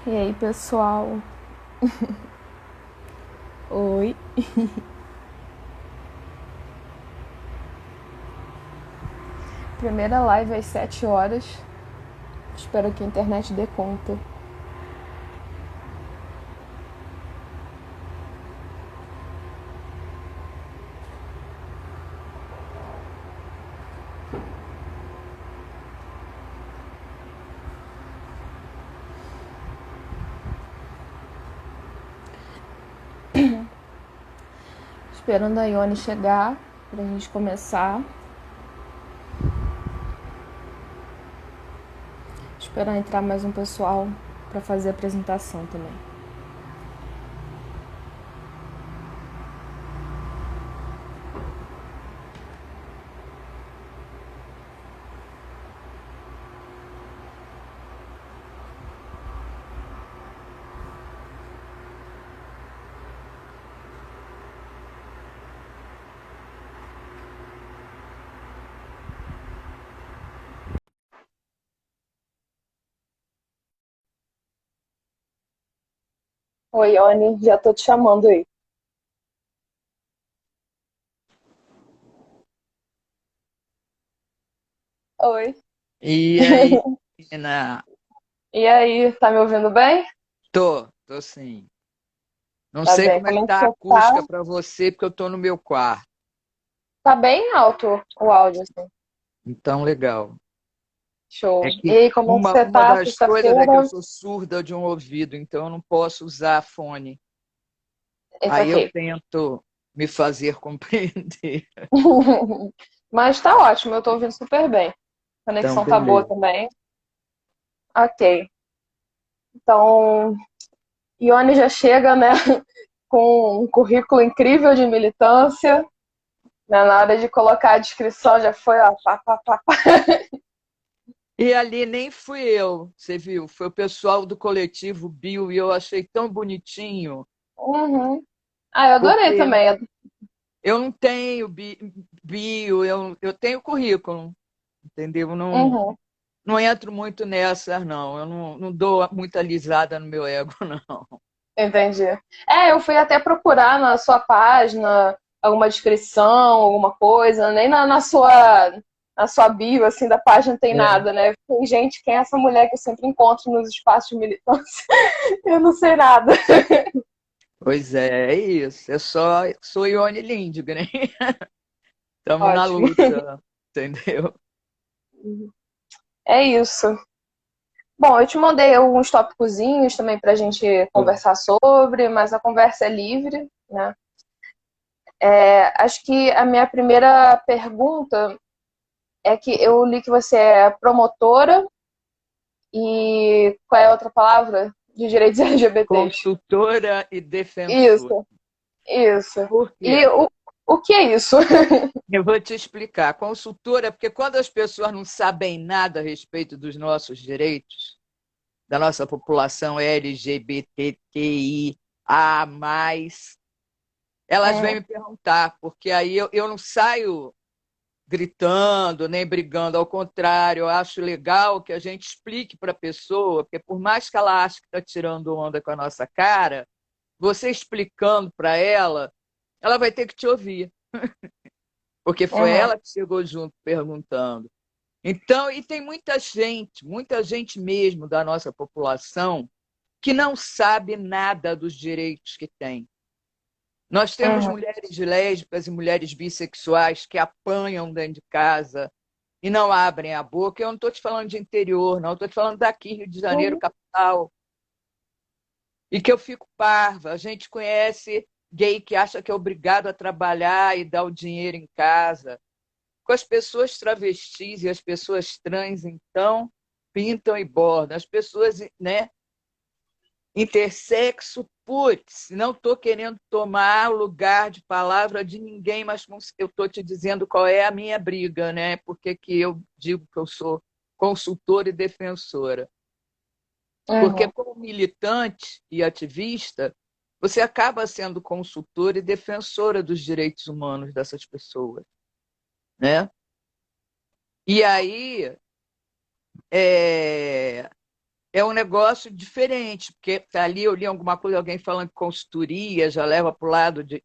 E aí, pessoal? Oi. Primeira live às 7 horas. Espero que a internet dê conta. Esperando a Ione chegar pra gente começar. Esperar entrar mais um pessoal pra fazer a apresentação também. Oi, Ione, já tô te chamando aí. Oi. E aí, menina? E aí, tá me ouvindo bem? Tô sim. Não Tá sei bem. como é Como que é que tá a você tá? acústica para você, porque eu tô no meu quarto. Tá bem alto o áudio, assim. Então, legal. Show. É E que aí, como é que você uma tá? das coisas é que eu Sexta-feira? sou surda de um ouvido, então eu não posso usar fone. It's Aí eu ok. tento me fazer compreender. Mas tá ótimo, eu tô ouvindo super bem. A Então, conexão tá boa beleza. também. Ok. Então, Ione já chega, né, com um currículo incrível de militância, né, na hora de colocar a descrição já foi, ó, pá, pá, pá, pá. E ali nem fui eu, você viu? Foi o pessoal do coletivo Bio e eu achei tão bonitinho, Uhum. Ah, eu adorei porque também. eu não tenho bio, eu tenho currículo, entendeu? Não, Uhum, não entro muito nessas, não. Eu não dou muita alisada no meu ego, não. entendi. É, eu fui até procurar na sua página alguma descrição, alguma coisa, nem na sua bio, assim, da página tem É. nada, né? Tem gente, quem é essa mulher que eu sempre encontro nos espaços de militância? Eu não sei nada. Pois é isso. Eu sou Ione Lindgren. Estamos na Ótimo. luta, entendeu? É isso. Bom, eu te mandei alguns tópicozinhos também para a gente conversar sobre, mas a conversa é livre, né? Acho que a minha primeira pergunta é que eu li que você é promotora e qual é a outra palavra? De direitos LGBTs. Consultora e defensora. Isso, isso. Por E quê? o que é isso? Eu vou te explicar. Consultora, porque quando as pessoas não sabem nada a respeito dos nossos direitos, da nossa população LGBTQIA+, elas vêm Uhum, me perguntar, porque aí eu não saio gritando, nem brigando. Ao contrário, eu acho legal que a gente explique para a pessoa, porque por mais que ela ache que está tirando onda com a nossa cara, você explicando para ela vai ter que te ouvir, porque foi uhum, ela que chegou junto perguntando. Então, e tem muita gente mesmo da nossa população que não sabe nada dos direitos que tem. Nós temos uhum, mulheres lésbicas e mulheres bissexuais que apanham dentro de casa, e não abrem a boca. Eu não estou te falando de interior, não, estou te falando daqui, Rio de Janeiro, uhum, capital, e que eu fico parva. A gente conhece gay que acha que é obrigado a trabalhar e dar o dinheiro em casa. Com as pessoas travestis e as pessoas trans, então, pintam e bordam. As pessoas, né, intersexo, putz, não estou querendo tomar lugar de palavra de ninguém, mas eu estou te dizendo qual é a minha briga, né? Porque que eu digo que eu sou consultora e defensora. Porque uhum, como militante e ativista, você acaba sendo consultora e defensora dos direitos humanos dessas pessoas, né? E aí é, é um negócio diferente, porque ali eu li alguma coisa, alguém falando de consultoria, já leva para o lado de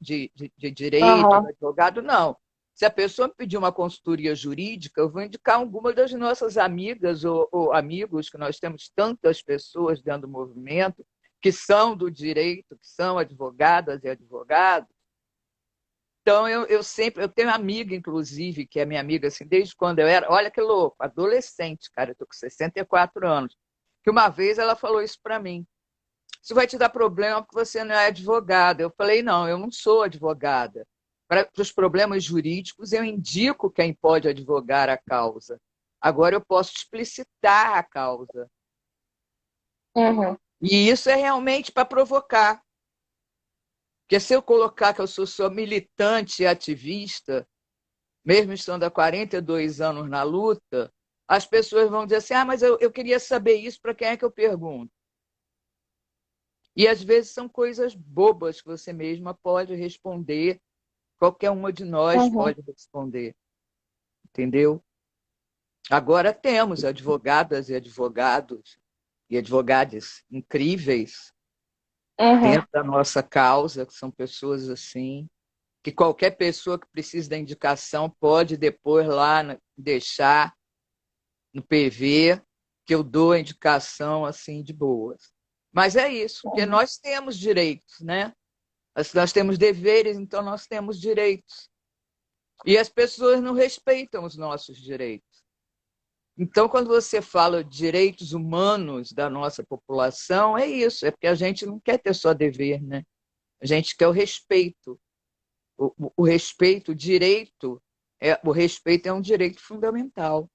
direito, do Aham, advogado. Não. Se a pessoa me pedir uma consultoria jurídica, eu vou indicar alguma das nossas amigas ou amigos, que nós temos tantas pessoas dentro do movimento, que são do direito, que são advogadas e advogados. Então, eu sempre, eu tenho uma amiga, inclusive, que é minha amiga, assim, desde quando eu era, olha que louco, adolescente, cara, eu tô com 64 anos, que uma vez ela falou isso para mim. Isso vai te dar problema porque você não é advogada. Eu falei, não, eu não sou advogada. Para os problemas jurídicos, eu indico quem pode advogar a causa. Agora eu posso explicitar a causa. uhum, E isso é realmente para provocar. Porque se eu colocar que eu sou só militante e ativista, mesmo estando há 42 anos na luta, as pessoas vão dizer assim: ah, mas eu queria saber isso, para quem é que eu pergunto? E às vezes são coisas bobas que você mesma pode responder, qualquer uma de nós uhum, pode responder, entendeu? Agora temos advogadas e advogadas incríveis uhum, dentro da nossa causa, que são pessoas assim, que qualquer pessoa que precise da indicação pode depois lá deixar no PV, que eu dou a indicação assim de boas. Mas é isso, porque uhum, nós temos direitos, né? Nós temos deveres, então nós temos direitos. E as pessoas não respeitam os nossos direitos. Então, quando você fala de direitos humanos da nossa população, é isso, é porque a gente não quer ter só dever, né? A gente quer o respeito. O respeito, o respeito é um direito fundamental.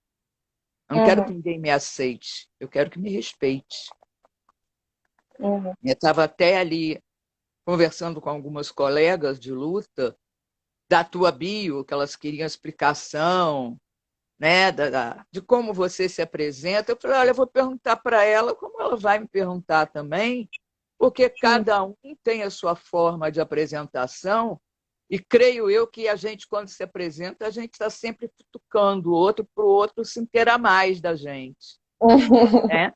Eu não quero que uhum, ninguém me aceite, eu quero que me respeite. uhum, Eu estava até ali conversando com algumas colegas de luta da tua bio, que elas queriam explicação, né, de como você se apresenta. Eu falei, olha, eu vou perguntar para ela como ela vai me perguntar também, porque sim. cada um tem a sua forma de apresentação, e creio eu que a gente, quando se apresenta, a gente está sempre cutucando o outro para o outro se inteirar mais da gente, né?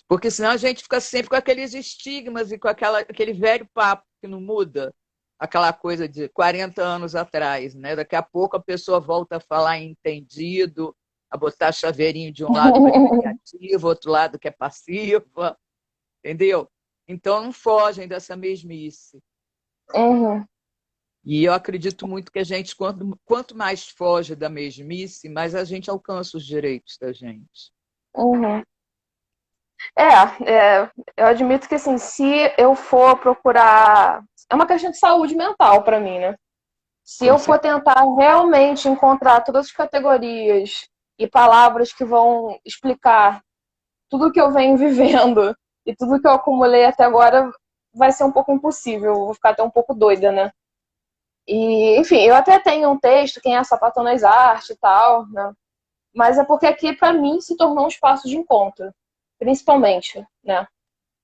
Porque senão a gente fica sempre com aqueles estigmas e com aquele velho papo que não muda, aquela coisa de 40 anos atrás, né? Daqui a pouco a pessoa volta a falar em entendido, a botar chaveirinho de um lado para que é ativo, outro lado que é passiva, entendeu? Então não fogem dessa mesmice. Uhum, E eu acredito muito que a gente, quanto mais foge da mesmice, mais a gente alcança os direitos da gente. uhum. Eu admito que assim, se eu for procurar, é uma questão de saúde mental para mim, né? Se Com eu for certeza. tentar realmente encontrar todas as categorias e palavras que vão explicar tudo que eu venho vivendo e tudo que eu acumulei até agora, vai ser um pouco impossível. Eu vou ficar até um pouco doida, né? E, enfim, eu até tenho um texto, quem é sapatão nas artes e tal, né? Mas é porque aqui, para mim, se tornou um espaço de encontro, principalmente, né?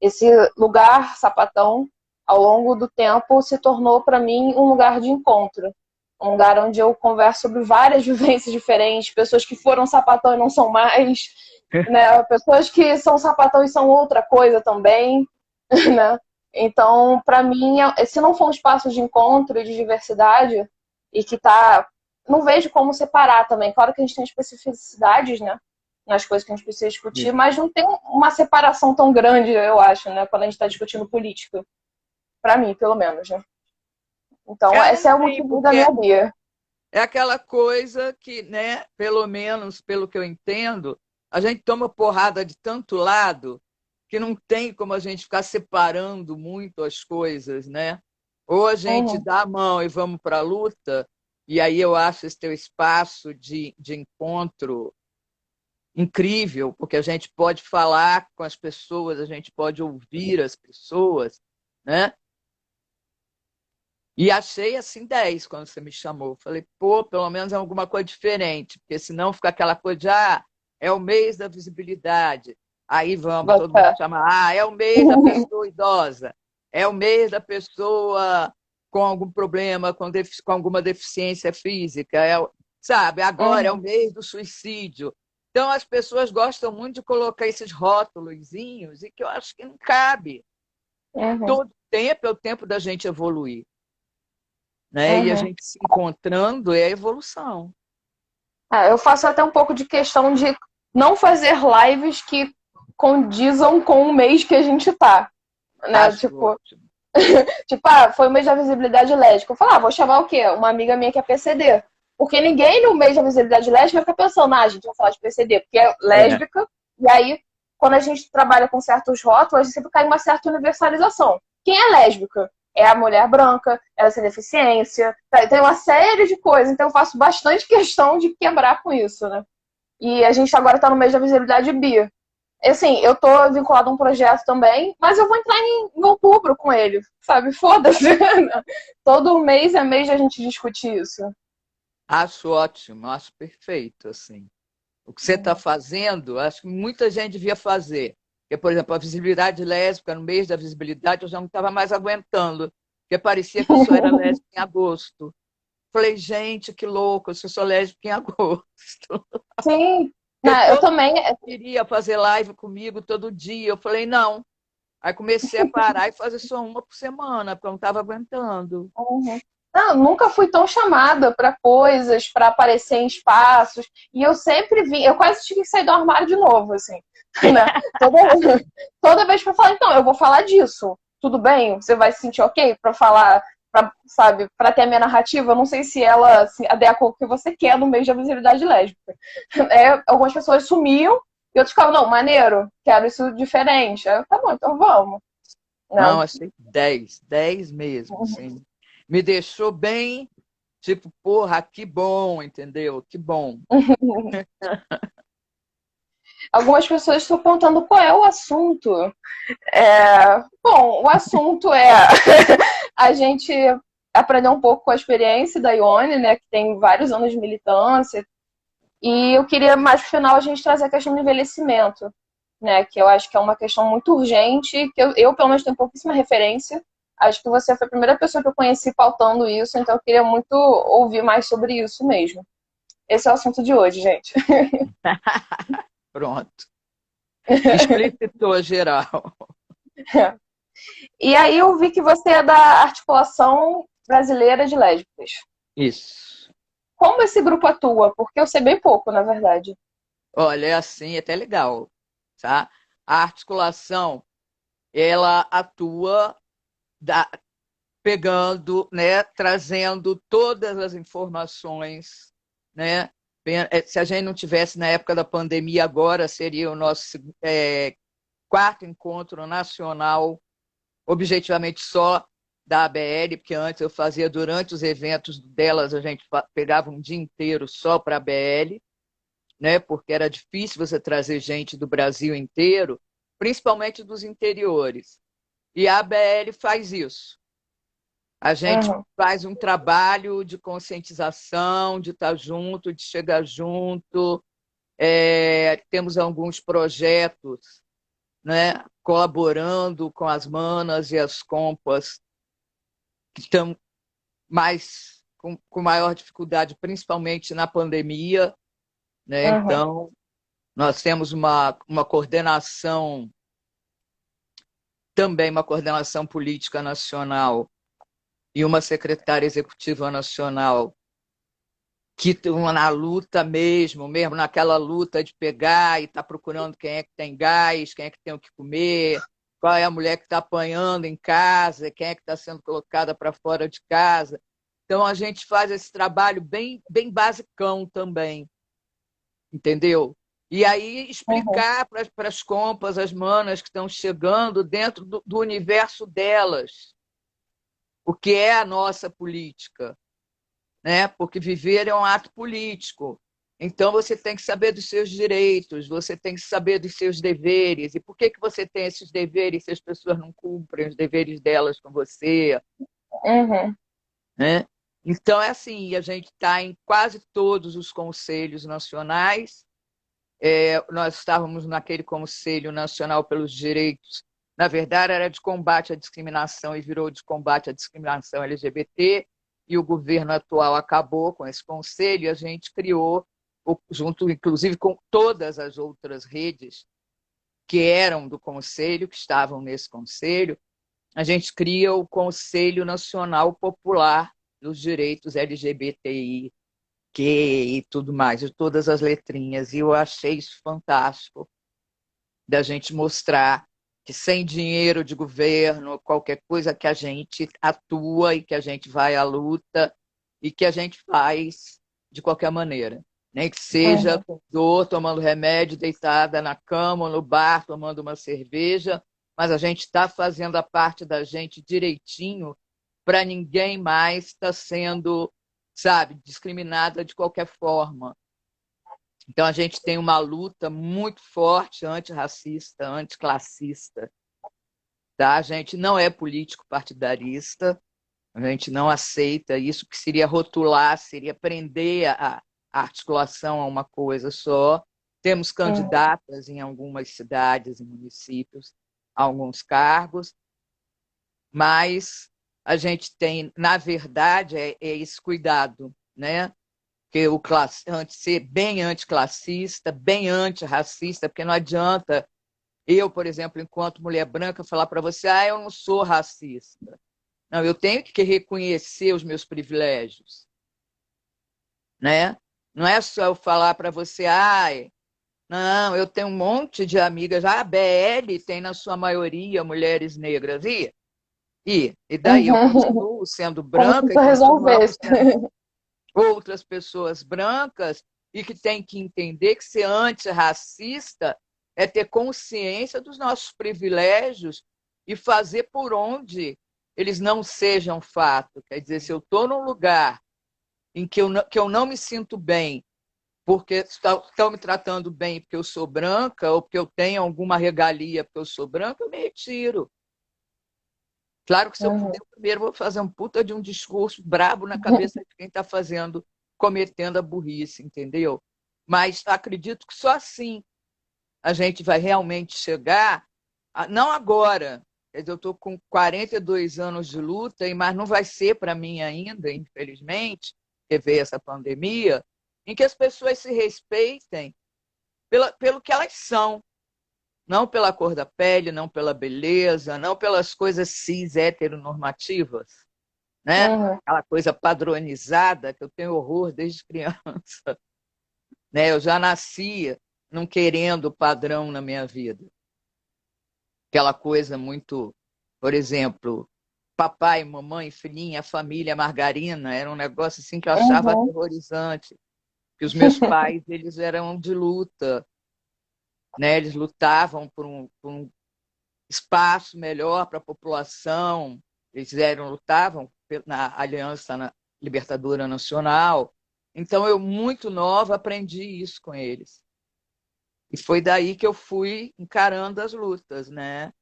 Esse lugar sapatão, ao longo do tempo, se tornou para mim um lugar de encontro. Um lugar onde eu converso sobre várias vivências diferentes, pessoas que foram sapatão e não são mais, né? Pessoas que são sapatão e são outra coisa também, né? Então, para mim, se não for um espaço de encontro e de diversidade, e que tá. Não vejo como separar também. Claro que a gente tem especificidades, né? Nas coisas que a gente precisa discutir, mas não tem uma separação tão grande, eu acho, né? Quando a gente está discutindo política. Para mim, pelo menos, né? Então, Não esse é o tem, motivo da porque minha guia. é aquela coisa que, né, pelo menos pelo que eu entendo, a gente toma porrada de tanto lado que não tem como a gente ficar separando muito as coisas, né? Ou a gente Uhum, dá a mão e vamos para a luta, e aí eu acho esse teu espaço de encontro incrível, porque a gente pode falar com as pessoas, a gente pode ouvir as pessoas, né? E achei assim 10 quando você me chamou. Falei, pô, pelo menos é alguma coisa diferente, porque senão fica aquela coisa de, é o mês da visibilidade. Aí vamos, todo mundo bota. chama, é o mês da pessoa idosa, é o mês da pessoa com algum problema, com alguma deficiência física. sabe? Agora é o Uhum, mês do suicídio. Então, as pessoas gostam muito de colocar esses rótulozinhos e que eu acho que não cabe. uhum, Todo tempo é o tempo da gente evoluir, né? E a uhum. gente se encontrando é a evolução. Eu faço até um pouco de questão de não fazer lives que condizam com o mês que a gente tá, né? Acho ótimo. Foi o mês da visibilidade lésbica. Eu falei, vou chamar o quê? Uma amiga minha que é PCD. Porque ninguém no mês da visibilidade lésbica fica pensando, a gente vai falar de PCD, porque é É. lésbica, e aí, quando a gente trabalha com certos rótulos, a gente sempre cai em uma certa universalização. Quem é lésbica? É a mulher branca, ela tem deficiência, tem uma série de coisas, então eu faço bastante questão de quebrar com isso, né? E a gente agora está no mês da visibilidade bi. Assim, eu tô vinculado a um projeto também, mas eu vou entrar em outubro com ele, sabe? Foda-se. Todo mês é mês de a gente discutir isso. Acho ótimo, acho perfeito, assim. O que você está fazendo, acho que muita gente devia fazer. Porque, por exemplo, a visibilidade lésbica, no mês da visibilidade, eu já não estava mais aguentando, porque parecia que eu só era lésbica em agosto. Falei, gente, que louco, eu sou lésbica em agosto. Sim, Porque eu todo também. mundo queria fazer live comigo todo dia. Eu falei, não. Aí comecei a parar e fazer só uma por semana, porque eu não estava aguentando. Uhum. Não, nunca fui tão chamada para coisas, para aparecer em espaços. E eu sempre vim, eu quase tive que sair do armário de novo, assim. Né? Toda vez que eu falar, então, eu vou falar disso. Tudo bem? Você vai se sentir ok para falar, sabe, para ter a minha narrativa? Eu não sei se ela se adequa ao que você quer no meio da visibilidade lésbica. Algumas pessoas sumiam e outros ficavam, não, maneiro, quero isso diferente. Aí eu, tá bom, então vamos. Né? Não, achei 10 mesmo, assim. Me deixou bem, tipo, porra, que bom, entendeu? Que bom. Algumas pessoas estão perguntando qual é o assunto. Bom, o assunto é a gente aprender um pouco com a experiência da Ione, né, que tem vários anos de militância, e eu queria mais no final a gente trazer a questão do envelhecimento, né, que eu acho que é uma questão muito urgente, que eu pelo menos tenho pouquíssima referência. Acho que você foi a primeira pessoa que eu conheci pautando isso, então eu queria muito ouvir mais sobre isso mesmo. Esse é o assunto de hoje, gente. Pronto. Explicitou geral. E aí eu vi que você é da Articulação Brasileira de Lésbicas. Isso. Como esse grupo atua? Porque eu sei bem pouco, na verdade. Olha, é assim, é até legal, tá? A articulação, ela atua da- pegando, né, trazendo todas as informações, né? Se a gente não tivesse na época da pandemia agora, seria o nosso quarto encontro nacional, objetivamente só da ABL, porque antes eu fazia durante os eventos delas, a gente pegava um dia inteiro só para a ABL, né? Porque era difícil você trazer gente do Brasil inteiro, principalmente dos interiores. E a ABL faz isso. A gente Uhum, faz um trabalho de conscientização, de estar junto, de chegar junto. Temos alguns projetos, né, colaborando com as manas e as compas que estão com maior dificuldade, principalmente na pandemia. Né? uhum, Então, nós temos uma coordenação, também uma coordenação política nacional e uma secretária executiva nacional que estão na luta mesmo naquela luta de pegar e estar tá procurando quem é que tem gás, quem é que tem o que comer, qual é a mulher que está apanhando em casa, quem é que está sendo colocada para fora de casa. Então, a gente faz esse trabalho bem, bem basicão também, entendeu? E aí uhum, explicar para as compas, as manas que estão chegando dentro do universo delas, o que é a nossa política, né? Porque viver é um ato político. Então você tem que saber dos seus direitos, você tem que saber dos seus deveres. E por que você tem esses deveres se as pessoas não cumprem os deveres delas com você, uhum, né? Então é assim, a gente está em quase todos os conselhos nacionais. Nós estávamos naquele Conselho Nacional pelos Direitos, na verdade era de combate à discriminação e virou de combate à discriminação LGBT. e o governo atual acabou com esse conselho, e a gente criou, junto inclusive com todas as outras redes que eram do conselho, que estavam nesse conselho, a gente cria o Conselho Nacional Popular dos Direitos LGBTI, e tudo mais, de todas as letrinhas. E eu achei isso fantástico, da gente mostrar que sem dinheiro de governo, qualquer coisa que a gente atua e que a gente vai à luta e que a gente faz de qualquer maneira. Nem que seja com dor, tomando remédio, deitada na cama ou no bar, tomando uma cerveja, mas a gente está fazendo a parte da gente direitinho para ninguém mais estar sendo, sabe, discriminada de qualquer forma. Então, a gente tem uma luta muito forte antirracista, anticlassista. Tá? A gente não é político partidarista, a gente não aceita isso, que seria rotular, seria prender a articulação a uma coisa só. Temos candidatas em algumas cidades e municípios a alguns cargos, mas a gente tem, na verdade, é esse cuidado, né? Que o ser bem anticlassista, bem antirracista, porque não adianta eu, por exemplo, enquanto mulher branca, falar para você, eu não sou racista. Não, eu tenho que reconhecer os meus privilégios, né? Não é só eu falar para você, não, eu tenho um monte de amigas, a BL tem na sua maioria mulheres negras, e daí eu continuo sendo branca e Como resolver continuamos isso? sendo outras pessoas brancas e que tem que entender que ser antirracista é ter consciência dos nossos privilégios e fazer por onde eles não sejam fato. Quer dizer, se eu estou num lugar em que eu não me sinto bem porque estão me tratando bem porque eu sou branca ou porque eu tenho alguma regalia porque eu sou branca, eu me retiro. Claro que se eu puder, primeiro vou fazer um puta de um discurso brabo na cabeça de quem está cometendo a burrice, entendeu? Mas acredito que só assim a gente vai realmente chegar, não agora, quer dizer, eu estou com 42 anos de luta, mas não vai ser para mim ainda, infelizmente, que veio essa pandemia, em que as pessoas se respeitem pelo que elas são, não pela cor da pele, não pela beleza, não pelas coisas cis heteronormativas, né? Aquela coisa padronizada que eu tenho horror desde criança, né? Eu já nascia não querendo padrão na minha vida. Aquela coisa muito, por exemplo, papai, mamãe, filhinha, família, margarina, era um negócio assim que eu achava aterrorizante, que os meus pais, eles eram de luta, né? Eles lutavam por um espaço melhor para a população, lutavam na Aliança Libertadora Nacional. Então, eu, muito nova, aprendi isso com eles. E foi daí que eu fui encarando as lutas, né?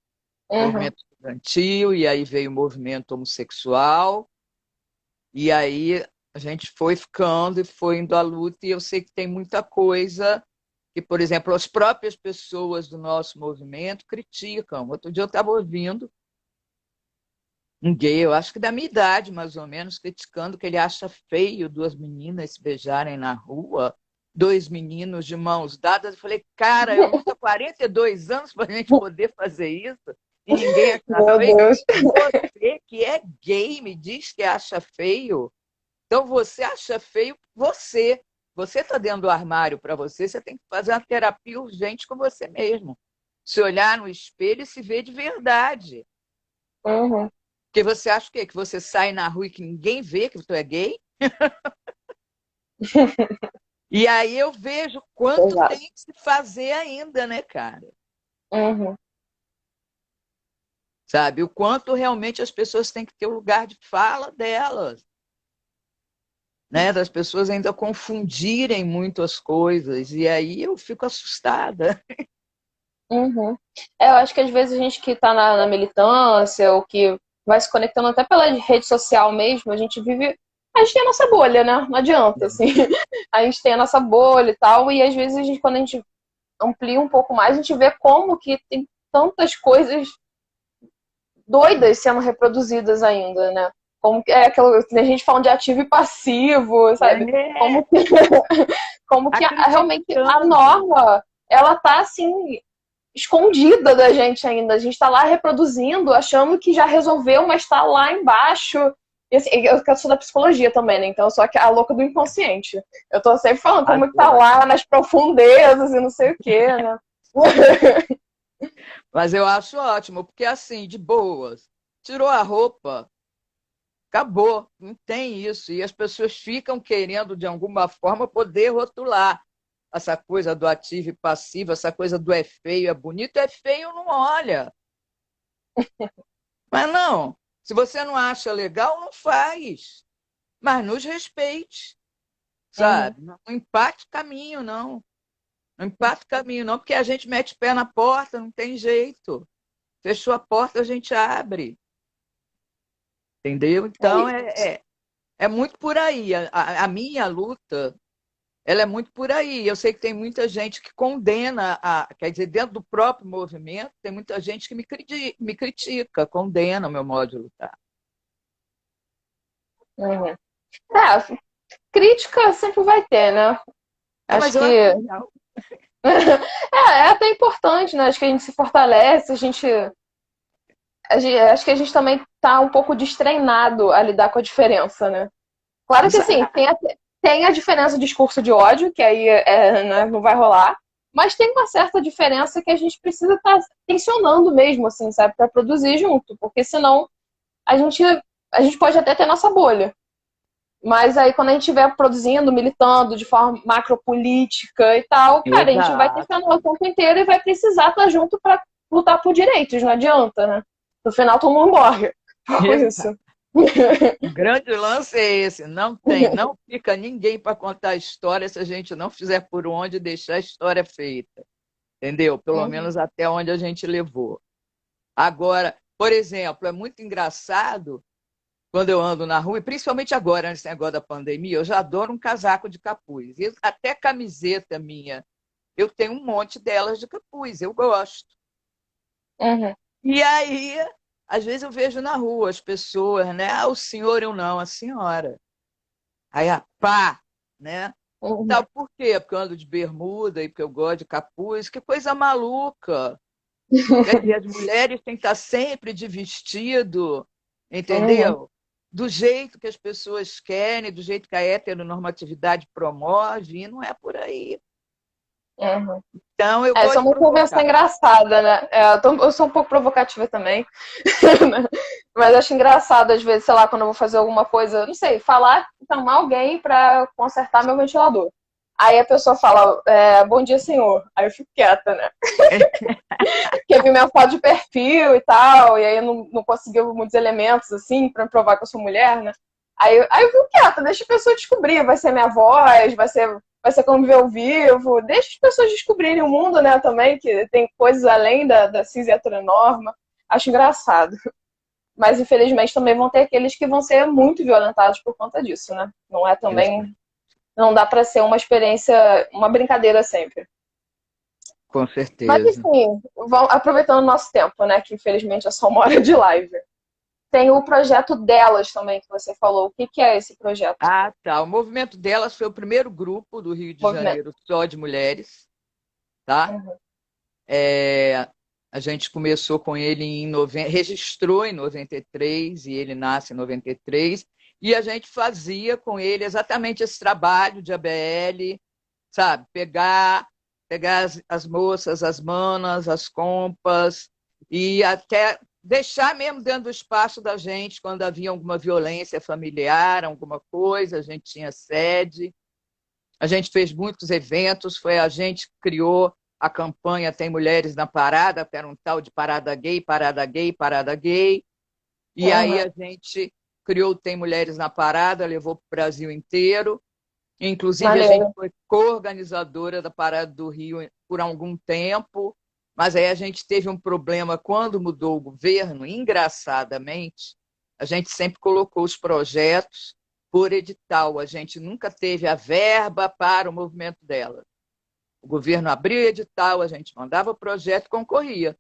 Movimento estudantil, e aí veio o movimento homossexual, e aí a gente foi ficando e foi indo à luta, e eu sei que tem muita coisa que, por exemplo, as próprias pessoas do nosso movimento criticam. Outro dia eu estava ouvindo um gay, eu acho que da minha idade, mais ou menos, criticando que ele acha feio duas meninas se beijarem na rua, dois meninos de mãos dadas. Eu falei, cara, eu luto há 42 anos para a gente poder fazer isso e ninguém acha Meu feio. Deus. Você que é gay me diz que acha feio. Então você acha feio você. Você está dentro do armário para você, você tem que fazer uma terapia urgente com você mesmo. Se olhar no espelho e se ver de verdade. Porque você acha o quê? Que você sai na rua e que ninguém vê que você é gay? E aí eu vejo quanto Exato. tem que se fazer ainda, né, cara? Sabe? O quanto realmente as pessoas têm que ter o lugar de fala delas. Né? Das pessoas ainda confundirem muito as coisas. E aí eu fico assustada. Eu acho que às vezes a gente que está na militância ou que vai se conectando até pela rede social mesmo, a gente vive. A gente tem a nossa bolha, né? Não adianta, assim. A gente tem a nossa bolha e tal, e às vezes quando a gente amplia um pouco mais, a gente vê como que tem tantas coisas doidas sendo reproduzidas ainda, né? Tem gente falando de ativo e passivo, sabe? É, Como que realmente a acrescentando. norma, ela tá assim, escondida da gente ainda. A gente está lá reproduzindo, achando que já resolveu, mas está lá embaixo. E, assim, eu sou da psicologia também, né? Então eu sou a louca do inconsciente. Eu tô sempre falando como que tá Adoro. lá nas profundezas e não sei o quê, né? Mas eu acho ótimo, porque assim, de boas, tirou a roupa, acabou, não tem isso. E as pessoas ficam querendo, de alguma forma, poder rotular essa coisa do ativo e passivo, essa coisa do é feio, é bonito, é feio, não olha. Mas não, se você não acha legal, não faz. Mas nos respeite, Uhum. sabe? Não empate o caminho, não. Não empate o caminho, não, porque a gente mete o pé na porta, não tem jeito. Fechou a porta, a gente abre. Entendeu? É Então, isso. é muito por aí. A minha luta, ela é muito por aí. Eu sei que tem muita gente que condena, quer dizer, dentro do próprio movimento, tem muita gente que me critica, condena o meu modo de lutar. Uhum. Crítica sempre vai ter, né? É, Acho mas eu que acho legal. é até importante, né? Acho que a gente se fortalece, acho que a gente também tá um pouco destreinado a lidar com a diferença, né? Claro que assim, Exato. tem a diferença do discurso de ódio, que aí né, não vai rolar, mas tem uma certa diferença que a gente precisa estar tensionando mesmo, assim, sabe, para produzir junto, porque senão a gente, a gente pode até ter nossa bolha. Mas aí, quando a gente estiver produzindo, militando de forma macropolítica e tal, cara, a gente vai Exato. tensionar o tempo inteiro e vai precisar estar junto para lutar por direitos, não adianta, né? No final, todo mundo morre por isso. Exato. O grande lance é esse, não tem, não fica ninguém para contar a história se a gente não fizer por onde deixar a história feita, entendeu? Pelo Uhum. menos até onde a gente levou. Agora, por exemplo, é muito engraçado quando eu ando na rua, e principalmente agora, nesse negócio da pandemia, eu já adoro um casaco de capuz. E até camiseta minha, eu tenho um monte delas de capuz, eu gosto. Uhum. E aí, às vezes eu vejo na rua as pessoas, né? Ah, o senhor eu não, a senhora. Aí, pá, né? Uhum. Sabe por quê? Porque eu ando de bermuda e porque eu gosto de capuz. Que coisa maluca. Quer dizer, as mulheres têm que estar sempre de vestido, Uhum. entendeu? Do jeito que as pessoas querem, do jeito que a heteronormatividade promove, e não é por aí. Uhum. Então, eu Essa gosto é de uma conversa provocar. engraçada, né? Eu sou um pouco provocativa também. Mas acho engraçado, às vezes, sei lá, quando eu vou fazer alguma coisa, não sei, falar, chamar alguém pra consertar meu ventilador. Aí a pessoa fala, bom dia, senhor. Aí eu fico quieta, né? Porque vi minha foto de perfil e tal, e aí eu não conseguiu muitos elementos, assim, pra provar que eu sou mulher, né? Aí eu fico quieta, deixa a pessoa descobrir. Vai ser minha voz, vai ser como ver ao vivo. Deixa as pessoas descobrirem o mundo, né, também, que tem coisas além da cis e heteronorma. Acho engraçado. Mas infelizmente também vão ter aqueles que vão ser muito violentados por conta disso, né? Não é Exato. também. Não dá pra ser uma experiência, uma brincadeira sempre. Com Mas certeza. enfim, aproveitando o nosso tempo, né? Que infelizmente é só uma hora de live. Tem o projeto delas também que você falou. O que, que é esse projeto? Ah, tá. O movimento delas foi o primeiro grupo do Rio de Movimento. Janeiro só de mulheres, tá? Uhum. É, a gente começou com ele registrou em 93 e ele nasce em 93, e a gente fazia com ele exatamente esse trabalho de ABL, sabe? Pegar as moças, as manas, as compas, e até deixar mesmo dentro do espaço da gente quando havia alguma violência familiar, alguma coisa, a gente tinha sede. A gente fez muitos eventos, foi a gente que criou a campanha Tem Mulheres na Parada, que era um tal de parada gay, parada gay, parada gay. E aí Uhum. a gente criou o Tem Mulheres na Parada, levou para o Brasil inteiro. Inclusive, a gente Maneiro. foi coorganizadora da Parada do Rio por algum tempo, mas aí a gente teve um problema quando mudou o governo, engraçadamente, a gente sempre colocou os projetos por edital, a gente nunca teve a verba para o movimento dela. O governo abria edital, a gente mandava o projeto e concorria.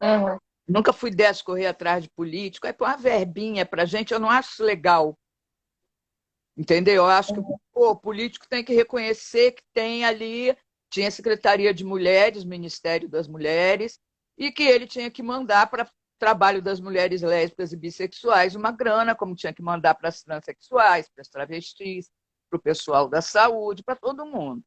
Uhum. Nunca fui dessa correr atrás de político. Aí põe uma verbinha para a gente, eu não acho isso legal. Entendeu? Eu acho que o político tem que reconhecer que tem ali, tinha Secretaria de Mulheres, Ministério das Mulheres, e que ele tinha que mandar para trabalho das mulheres lésbicas e bissexuais uma grana, como tinha que mandar para as transexuais, para as travestis, para o pessoal da saúde, para todo mundo.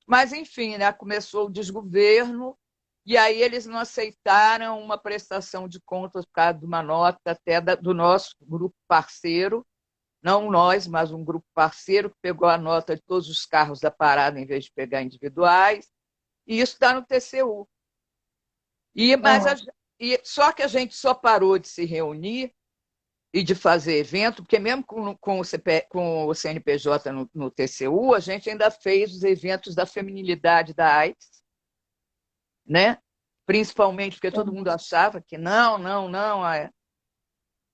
Mas, enfim, né, começou o desgoverno, e aí eles não aceitaram uma prestação de contas por causa de uma nota até do nosso grupo parceiro, não nós, mas um grupo parceiro que pegou a nota de todos os carros da parada em vez de pegar individuais, e isso está no TCU. Só que a gente só parou de se reunir e de fazer evento, porque mesmo com o CNPJ no TCU, a gente ainda fez os eventos da feminilidade da AIDS, né? Principalmente porque todo mundo achava que não,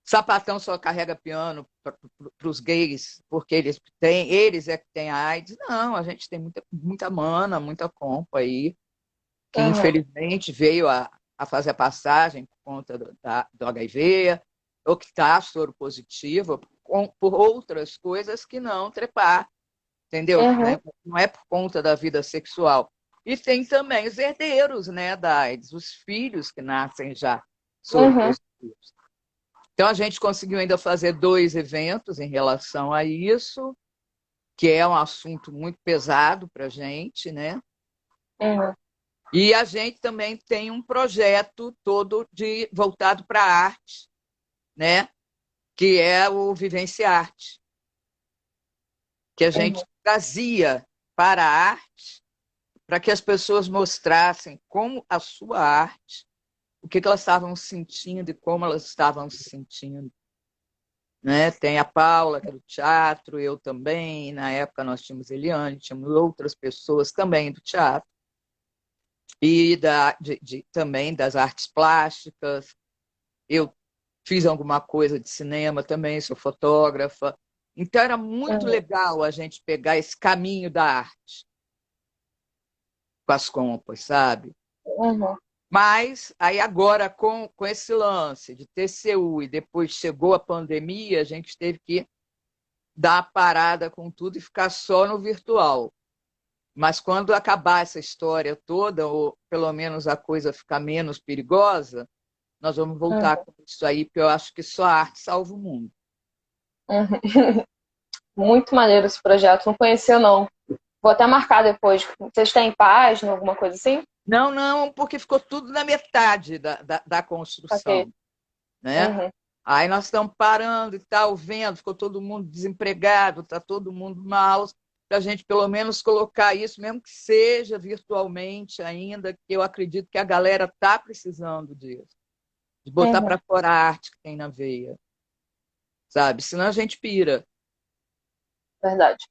sapatão só carrega piano para os gays, porque eles é que têm a AIDS. Não, a gente tem muita mana, muita compa aí, que infelizmente veio a fazer a passagem por conta do HIV, ou que está soro positivo, por outras coisas que não trepar, entendeu? Né? Não é por conta da vida sexual. E tem também os herdeiros, né, da AIDS, os filhos que nascem já soro positivos. Então, a gente conseguiu ainda fazer 2 eventos em relação a isso, que é um assunto muito pesado para a gente, né? E a gente também tem um projeto todo voltado para a arte, né? Que é o Vivência Arte, que a gente trazia para a arte, para que as pessoas mostrassem como a sua arte, o que elas estavam sentindo e como elas estavam se sentindo. Né? Tem a Paula, que é do teatro, eu também. Na época nós tínhamos Eliane, tínhamos outras pessoas também do teatro. E também das artes plásticas. Eu fiz alguma coisa de cinema também, sou fotógrafa. Então era muito legal a gente pegar esse caminho da arte com as compas, sabe? Mas aí agora, com esse lance de TCU e depois chegou a pandemia, a gente teve que dar a parada com tudo e ficar só no virtual. Mas quando acabar essa história toda, ou pelo menos a coisa ficar menos perigosa, nós vamos voltar com isso aí, porque eu acho que só a arte salva o mundo. Muito maneiro esse projeto, não conhecia não. Vou até marcar depois. Vocês têm página, alguma coisa assim? Não, porque ficou tudo na metade da construção. Okay. Né? Aí nós estamos parando e tal, vendo, ficou todo mundo desempregado, está todo mundo mal, para a gente pelo menos colocar isso, mesmo que seja virtualmente ainda, que eu acredito que a galera está precisando disso, de botar para fora a arte que tem na veia, sabe? Senão a gente pira. Verdade.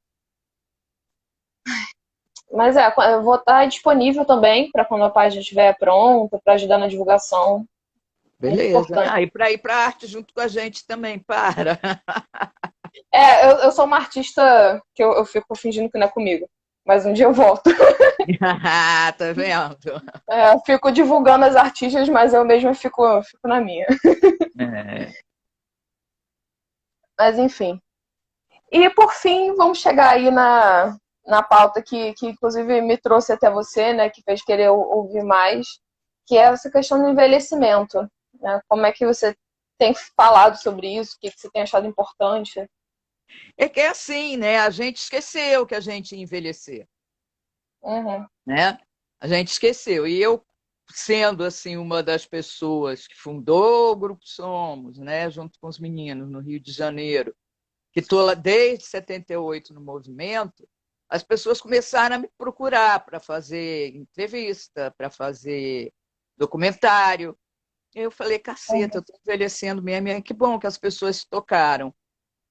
Mas eu vou estar disponível também para quando a página estiver pronta, para ajudar na divulgação. Beleza. E para ir para a arte junto com a gente também, para. Eu sou uma artista que eu fico fingindo que não é comigo. Mas um dia eu volto. Tá vendo? Eu fico divulgando as artistas, mas eu mesma fico na minha. Mas enfim. E por fim, vamos chegar aí na pauta que inclusive me trouxe até você, né? Que fez querer ouvir mais, que é essa questão do envelhecimento. Né? Como é que você tem falado sobre isso? O que você tem achado importante? É que é assim, né? A gente esqueceu que a gente ia envelhecer. Né? A gente esqueceu. E eu, sendo assim uma das pessoas que fundou o Grupo Somos, né? Junto com os meninos no Rio de Janeiro, que estou lá desde 78 no movimento, as pessoas começaram a me procurar para fazer entrevista, para fazer documentário. Eu falei, caceta, eu estou envelhecendo mesmo. Que bom que as pessoas se tocaram.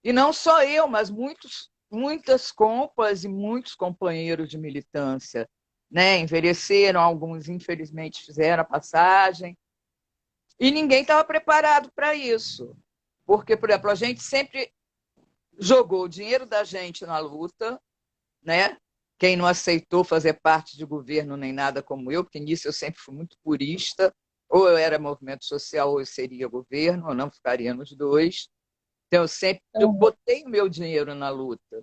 E não só eu, mas muitas compas e muitos companheiros de militância, né? Envelheceram, alguns infelizmente fizeram a passagem. E ninguém estava preparado para isso. Porque, por exemplo, a gente sempre jogou o dinheiro da gente na luta, né? Quem não aceitou fazer parte de governo nem nada como eu, porque nisso eu sempre fui muito purista, Ou eu era movimento social, ou eu seria governo, ou não ficaria nos dois. Então, eu Uhum. botei o meu dinheiro na luta,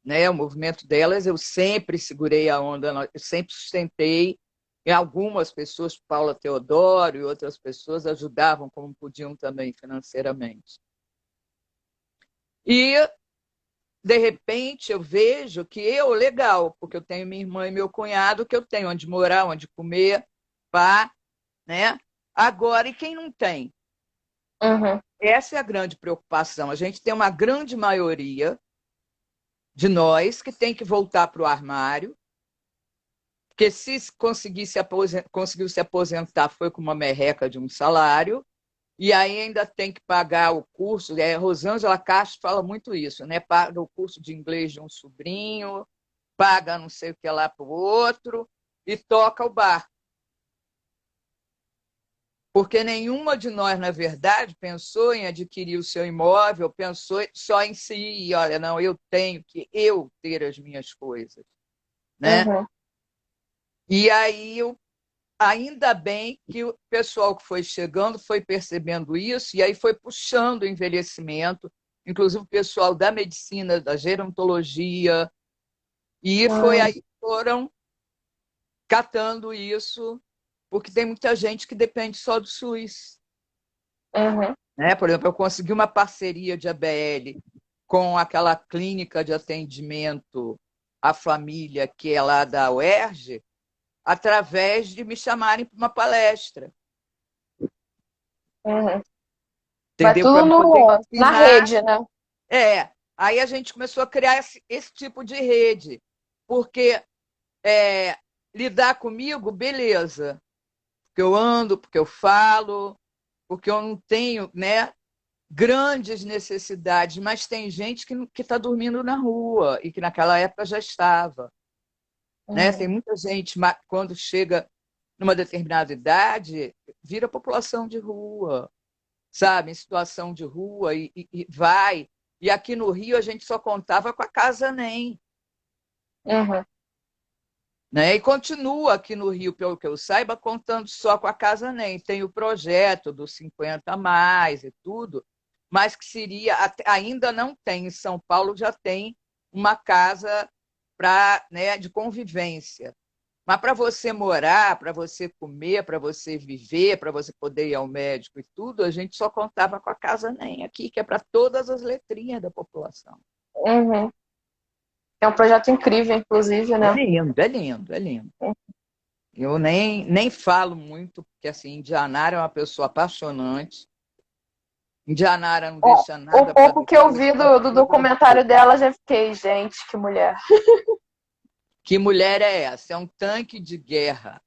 né? O movimento delas, eu sempre segurei a onda, eu sempre sustentei. E algumas pessoas, Paula Teodoro e outras pessoas, ajudavam como podiam também financeiramente. E, de repente, eu vejo que legal, porque eu tenho minha irmã e meu cunhado, que eu tenho onde morar, onde comer, pá, né? Agora, e quem não tem? Uhum. Essa é a grande preocupação. A gente tem uma grande maioria de nós que tem que voltar para o armário, porque se conseguiu se aposentar foi com uma merreca de um salário, e aí ainda tem que pagar o curso. Rosângela Castro fala muito isso, né? Paga o curso de inglês de um sobrinho, paga não sei o que lá para o outro e toca o bar. Porque nenhuma de nós, na verdade, pensou em adquirir o seu imóvel, pensou só em si. E, olha, não, eu tenho que ter as minhas coisas, né? Uhum. E aí, ainda bem que o pessoal que foi chegando foi percebendo isso, e aí foi puxando o envelhecimento, inclusive o pessoal da medicina, da gerontologia, e foi Uhum. aí que foram catando isso, porque tem muita gente que depende só do SUS. Uhum. Né? Por exemplo, eu consegui uma parceria de ABL com aquela clínica de atendimento à família que é lá da UERJ, através de me chamarem para uma palestra, Uhum. Vai entendeu? Para tudo poder na ensinar. rede, né? Aí a gente começou a criar esse tipo de rede, porque é, lidar comigo, beleza, porque eu ando, porque eu falo, porque eu não tenho, né, grandes necessidades, mas tem gente que está dormindo na rua e que naquela época já estava. Né? Uhum. Tem muita gente, quando chega numa determinada idade, vira população de rua, sabe? Em situação de rua e vai. E aqui no Rio a gente só contava com a Casa NEM. Uhum. Né? E continua aqui no Rio, pelo que eu saiba, contando só com a Casa NEM. Tem o projeto dos 50 a mais e tudo, mas que seria, ainda não tem, em São Paulo já tem uma casa né, de convivência. Mas para você morar, para você comer, para você viver, para você poder ir ao médico e tudo, a gente só contava com a Casa NEM aqui, que é para todas as letrinhas da população. Uhum. É um projeto incrível, inclusive, É né? lindo, é lindo, é lindo. Eu nem falo muito, porque assim, Indianara é uma pessoa apaixonante. Indianara não Ó, deixa o nada para pouco que eu depois, vi faz do tudo documentário depois. dela, já fiquei, gente, que mulher. Que mulher é essa? É um tanque de guerra,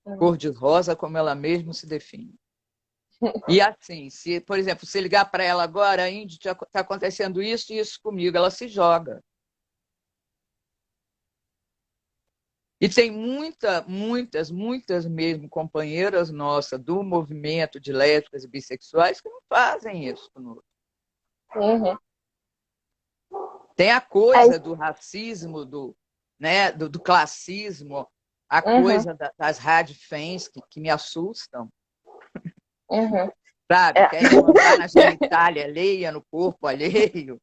Uhum. cor-de-rosa, como ela mesma se define. E assim, se, por exemplo, se ligar para ela agora, Índio, está acontecendo isso e isso comigo, ela se joga. E tem muitas mesmo companheiras nossas do movimento de lésbicas e bissexuais que não fazem isso conosco. Uhum. Tem a É coisa isso. do racismo, né, do classismo, a Uhum. coisa das radfens que me assustam, Uhum. sabe? É. Querem mandar na genitália alheia, no corpo alheio.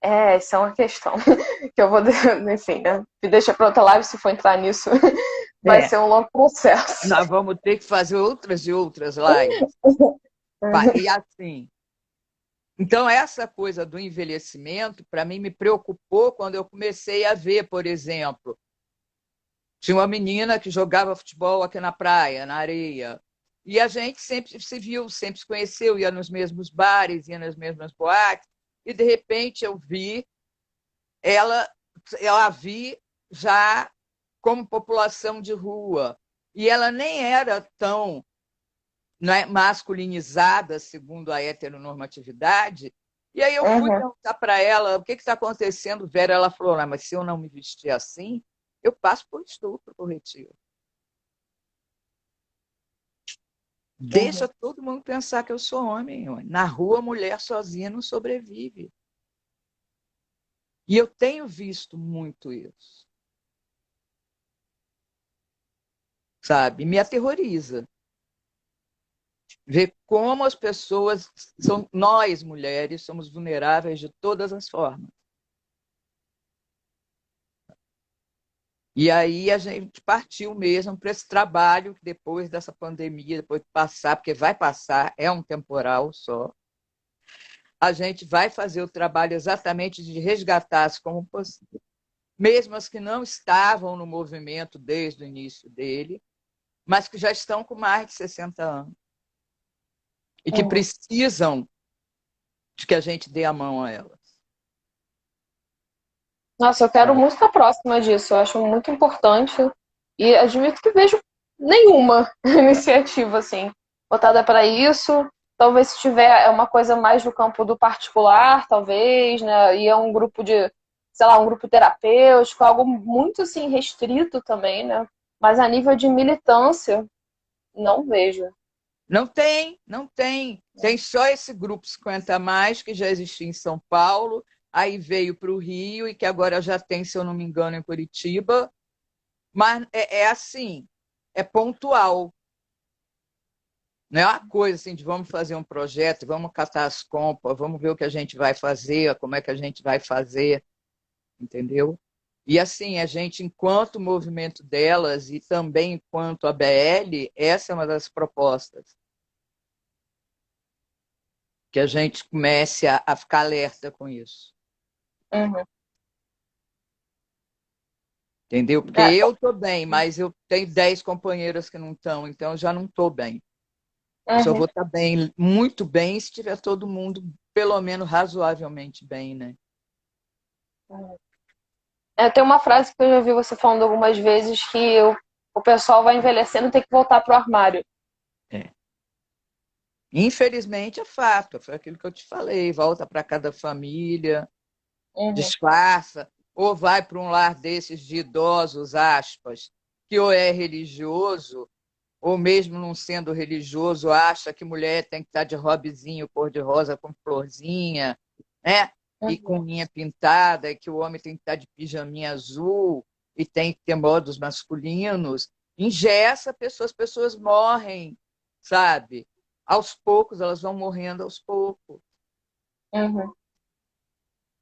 É, isso é uma questão que eu vou, enfim, né? Me deixa para outra live se for entrar nisso, vai É, ser um longo processo. nós vamos ter que fazer outras e outras lives. E assim, então essa coisa do envelhecimento, para mim, me preocupou quando eu comecei a ver, por exemplo, tinha uma menina que jogava futebol aqui na praia, na areia. E a gente sempre se viu, sempre se conheceu, ia nos mesmos bares, ia nas mesmas boates. E, de repente, eu vi ela, ela vi já como população de rua. E ela nem era tão, né, masculinizada, segundo a heteronormatividade. E aí eu fui Uhum. perguntar para ela o que está acontecendo, Vera. Ela falou: mas se eu não me vestir assim, eu passo por estupro corretivo. Deixa Uhum. todo mundo pensar que eu sou homem. Na rua, mulher sozinha não sobrevive. E eu tenho visto muito isso. sabe? Me aterroriza. Ver como as pessoas, nós mulheres, somos vulneráveis de todas as formas. E aí a gente partiu mesmo para esse trabalho que depois dessa pandemia, depois de passar, porque vai passar, é um temporal só, a gente vai fazer o trabalho exatamente de resgatar as como mesmo as que não estavam no movimento desde o início dele, mas que já estão com mais de 60 anos e que precisam de que a gente dê a mão a elas. Nossa, eu quero muito estar próxima disso. Eu acho muito importante. E admito que vejo nenhuma iniciativa assim voltada para isso. Talvez se tiver uma coisa mais no campo do particular, talvez, né? E é um grupo de, sei lá, um grupo terapêutico, algo muito assim restrito também, né? Mas a nível de militância, não vejo. Não tem, não tem. Tem só esse grupo 50 a mais que já existia em São Paulo, aí veio para o Rio e que agora já tem, se eu não me engano, em Curitiba. Mas é assim, é pontual. Não é uma coisa assim de vamos fazer um projeto, vamos catar as compas, vamos ver o que a gente vai fazer, como é que a gente vai fazer, entendeu? E assim, a gente, enquanto movimento delas e também enquanto ABL, essa é uma das propostas. Que a gente comece a ficar alerta com isso. Uhum. Entendeu? Porque eu estou bem, mas eu tenho 10 companheiras que não estão, então eu já não estou bem. Eu só vou estar bem, muito bem, se tiver todo mundo, pelo menos, razoavelmente bem, né? Tem uma frase que eu já vi você falando algumas vezes que o pessoal vai envelhecendo e tem que voltar pro armário. É. Infelizmente é fato, foi aquilo que eu te falei, volta para cada família, disfarça, ou vai para um lar desses de idosos, aspas, que ou é religioso, ou mesmo não sendo religioso, acha que mulher tem que estar de robezinho cor-de-rosa com florzinha, né? E com unha pintada, e que o homem tem que estar de pijaminha azul e tem que ter modos masculinos. Engessa a pessoa, as pessoas morrem, sabe? Aos poucos, elas vão morrendo aos poucos. Uhum.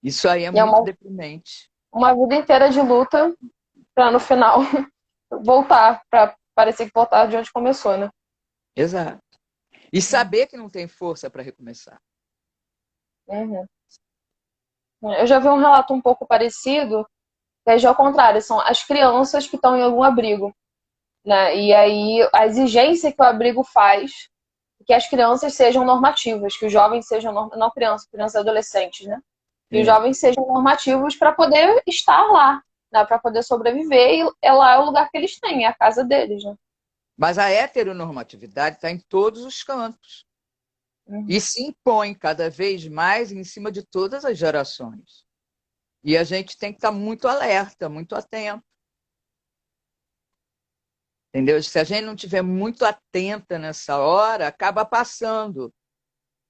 Isso aí é E é muito deprimente. uma vida inteira de luta para no final voltar, para parecer que voltar de onde começou, né? Exato. E saber que não tem força para recomeçar. Uhum. Eu já vi um relato um pouco parecido, que é já ao contrário, são as crianças que estão em algum abrigo, né? E aí a exigência que o abrigo faz é que as crianças sejam normativas, que os jovens sejam, não crianças, crianças e adolescentes, né? Que os jovens sejam normativos para poder estar lá, né? Para poder sobreviver, e lá é o lugar que eles têm, é a casa deles, né? Mas a heteronormatividade está em todos os campos. E se impõe cada vez mais em cima de todas as gerações. E a gente tem que estar muito alerta, muito atento. Entendeu? Se a gente não estiver muito atenta nessa hora, acaba passando.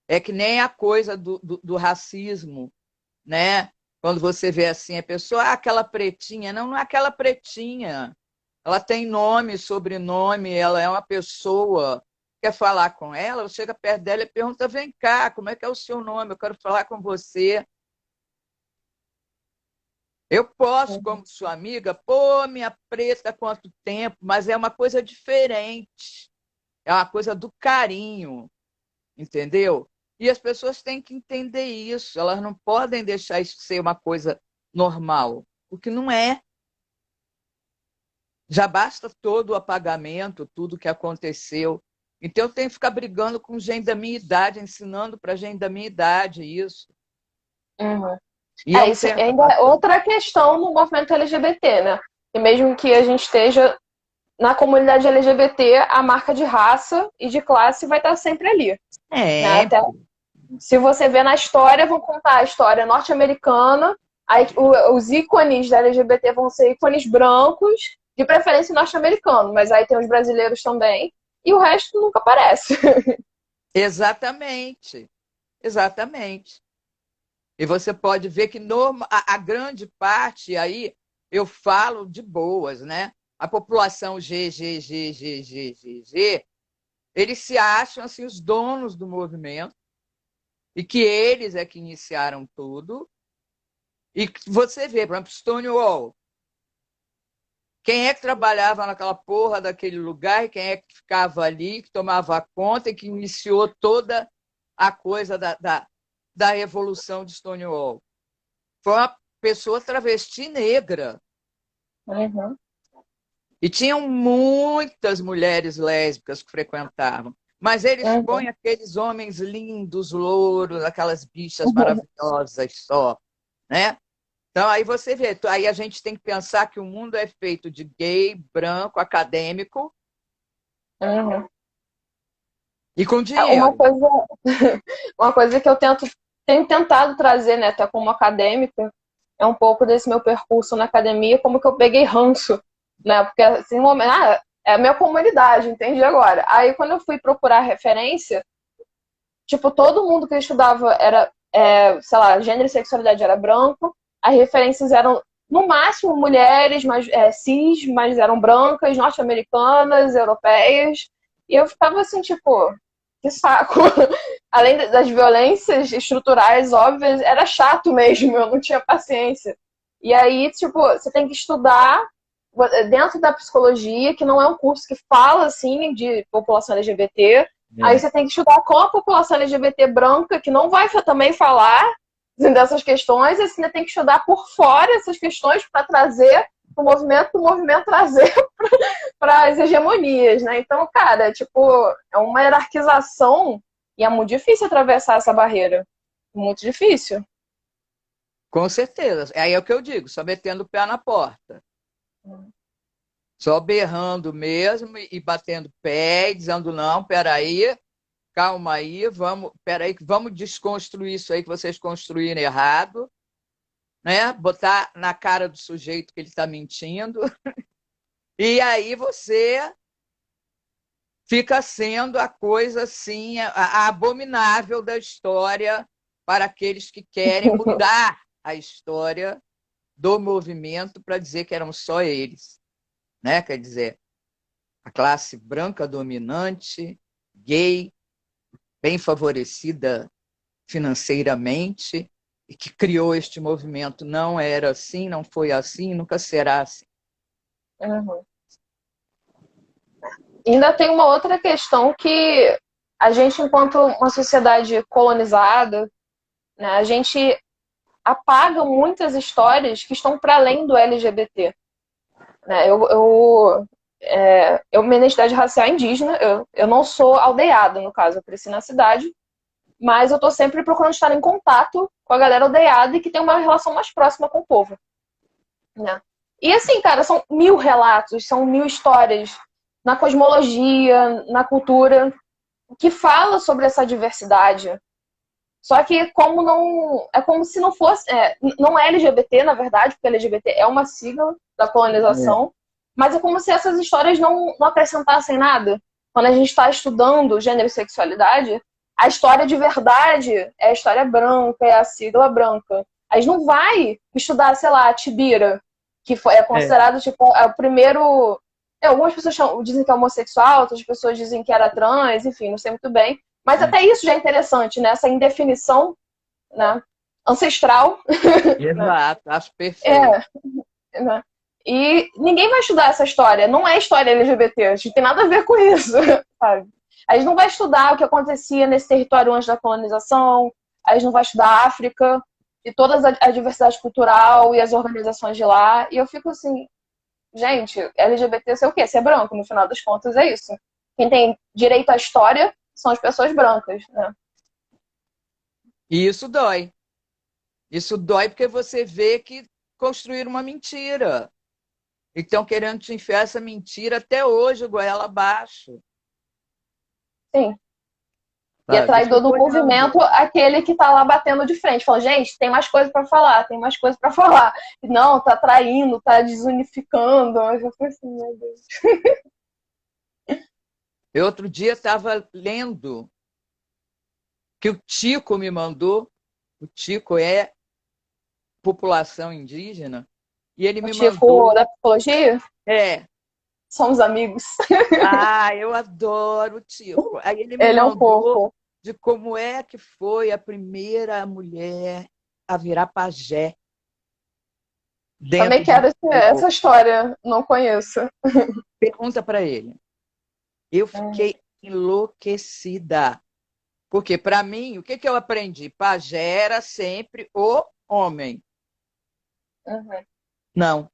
É que nem a coisa do racismo, né? Quando você vê assim, a pessoa, aquela pretinha. Não, não é aquela pretinha. Ela tem nome, sobrenome, ela é uma pessoa. Quer falar com ela? Você chega perto dela e pergunta: vem cá, como é que é o seu nome? Eu quero falar com você. Eu posso, como sua amiga, pô, minha preta, quanto tempo, mas é uma coisa diferente. É uma coisa do carinho, entendeu? E as pessoas têm que entender isso. Elas não podem deixar isso ser uma coisa normal, porque não é. Já basta todo o apagamento, tudo que aconteceu. Então, eu tenho que ficar brigando com gente da minha idade, ensinando para gente da minha idade isso. Uhum. E é um Isso tempo. ainda é outra questão no movimento LGBT, né? E mesmo que a gente esteja na comunidade LGBT, a marca de raça e de classe vai estar sempre ali. Né? É, Até, se você vê na história, vão contar a história norte-americana, aí os ícones da LGBT vão ser ícones brancos, de preferência norte-americano, mas aí tem os brasileiros também, e o resto nunca aparece. exatamente. Exatamente. E você pode ver que a grande parte aí, eu falo de boas, né? a população G, eles se acham assim, os donos do movimento e que eles é que iniciaram tudo. E você vê, por exemplo, Stonewall. Quem é que trabalhava naquela porra daquele lugar e quem é que ficava ali, que tomava conta e que iniciou toda a coisa da revolução de Stonewall? Foi uma pessoa travesti negra. Uhum. E tinham muitas mulheres lésbicas que frequentavam. Mas eles põem Uhum. aqueles homens lindos, louros, aquelas bichas Uhum. maravilhosas só, né? Então, aí você vê, aí a gente tem que pensar que o mundo é feito de gay, branco, acadêmico Uhum. e com Uma dinheiro. coisa, uma coisa que eu tenho tentado trazer, né, até como acadêmica, é um pouco desse meu percurso na academia, como que eu peguei ranço, né? Porque assim, é a minha comunidade, entendi agora. Aí quando eu fui procurar referência, tipo, todo mundo que eu estudava era, sei lá, gênero e sexualidade era branco, as referências eram, no máximo, mulheres, mas cis, mas eram brancas, norte-americanas, europeias, e eu ficava assim, tipo, que saco. Além das violências estruturais óbvias, era chato mesmo, eu não tinha paciência. E aí, tipo, você tem que estudar dentro da psicologia, que não é um curso que fala, assim, de população LGBT. Aí É. você tem que estudar com a população LGBT branca, que não vai também falar dessas questões, e você ainda tem que estudar por fora essas questões para trazer o movimento trazer para as hegemonias, né? Então, cara, tipo, é uma hierarquização e é muito difícil atravessar essa barreira. Muito difícil. Com certeza. Aí é o que eu digo, só metendo o pé na porta. Só berrando mesmo e batendo pé e dizendo, não, peraí, calma aí, peraí, vamos desconstruir isso aí que vocês construíram errado, né? Botar na cara do sujeito que ele está mentindo. E aí você fica sendo a coisa assim, a abominável da história para aqueles que querem mudar a história do movimento para dizer que eram só eles, né? Quer dizer, a classe branca dominante, gay, bem favorecida financeiramente e que criou este movimento não era assim, não foi assim, nunca será assim. Uhum. Ainda tem uma outra questão que a gente, enquanto uma sociedade colonizada, né, a gente apaga muitas histórias que estão para além do LGBT. Né? Minha identidade racial é indígena, eu não sou aldeada, no caso, eu cresci na cidade, mas eu estou sempre procurando estar em contato com a galera aldeada e que tem uma relação mais próxima com o povo. Né? E assim, cara, são 1000 relatos, são 1000 histórias na cosmologia, na cultura, que fala sobre essa diversidade. Só que como não. É como se não fosse. Não é LGBT, na verdade, porque LGBT é uma sigla da É. colonização, mas é como se essas histórias não acrescentassem nada. Quando a gente está estudando gênero e sexualidade, a história de verdade é a história branca, é a sigla branca. A gente não vai estudar, sei lá, a Tibira, que é É. considerado tipo, o primeiro. Algumas pessoas dizem que é homossexual, outras pessoas dizem que era trans, enfim, não sei muito bem. Mas É. até isso já é interessante, né? Essa indefinição, né? Ancestral. Né? Exato, acho perfeito. É, né? E ninguém vai estudar essa história. Não é história LGBT. A gente não tem nada a ver com isso. Sabe? A gente não vai estudar o que acontecia nesse território antes da colonização. A gente não vai estudar a África e toda a diversidade cultural e as organizações de lá. E eu fico assim, gente, LGBT sei o quê? Ser branco, no final das contas, é isso. Quem tem direito à história são as pessoas brancas, né? E isso dói. Isso dói porque você vê que construíram uma mentira. E estão querendo te enfiar essa mentira até hoje, goela abaixo. Sim. E é Sabe? Eu traidor fico do olhando. movimento aquele que tá lá batendo de frente, falando, gente, tem mais coisa para falar, tem mais coisa para falar. Não, tá traindo, tá desunificando. Eu fico assim, meu Deus. Eu outro dia estava lendo que o Tico me mandou, o Tico é população indígena, e ele O me Tico mandou, da psicologia? é, somos amigos. Ah, eu adoro o Tico. Aí ele me Ele é um mandou fofo. de como é que foi a primeira mulher a virar pajé Também dentro de um quero essa coro. história, não conheço. Pergunta para ele. Eu fiquei enlouquecida. Porque, para mim, o que que eu aprendi? Pajé era sempre o homem. Uhum, Não.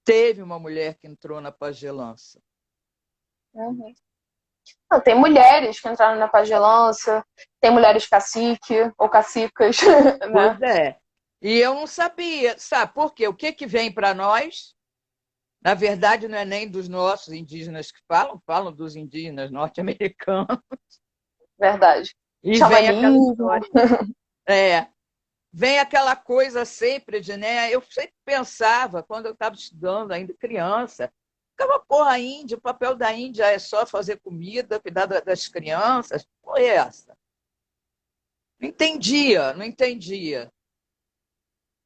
Teve uma mulher que entrou na pagelança. uhum. Não, tem mulheres que entraram na pagelança, tem mulheres cacique ou cacicas, Pois né? é. E eu não sabia, sabe por quê? O que que vem para nós? Na verdade, não é nem dos nossos indígenas que falam, falam dos indígenas norte-americanos. Verdade. E vem aquela Xamanismo. história. É, vem aquela coisa sempre de, né? Eu sempre pensava, quando eu estava estudando, ainda criança, ficava, porra, a Índia, o papel da Índia é só fazer comida, cuidar das crianças. Porra, é essa? Não entendia, não entendia.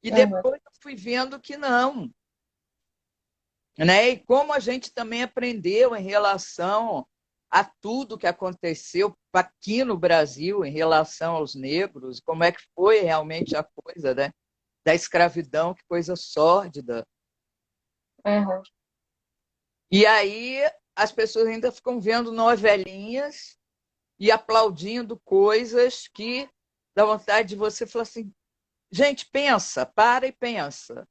E Uhum, depois eu fui vendo que não. Né? E como a gente também aprendeu em relação a tudo que aconteceu aqui no Brasil em relação aos negros, como é que foi realmente a coisa, né? Da escravidão, que coisa sórdida. uhum. E aí as pessoas ainda ficam vendo novelinhas e aplaudindo coisas que dá vontade de você falar assim, gente, pensa, para e pensa,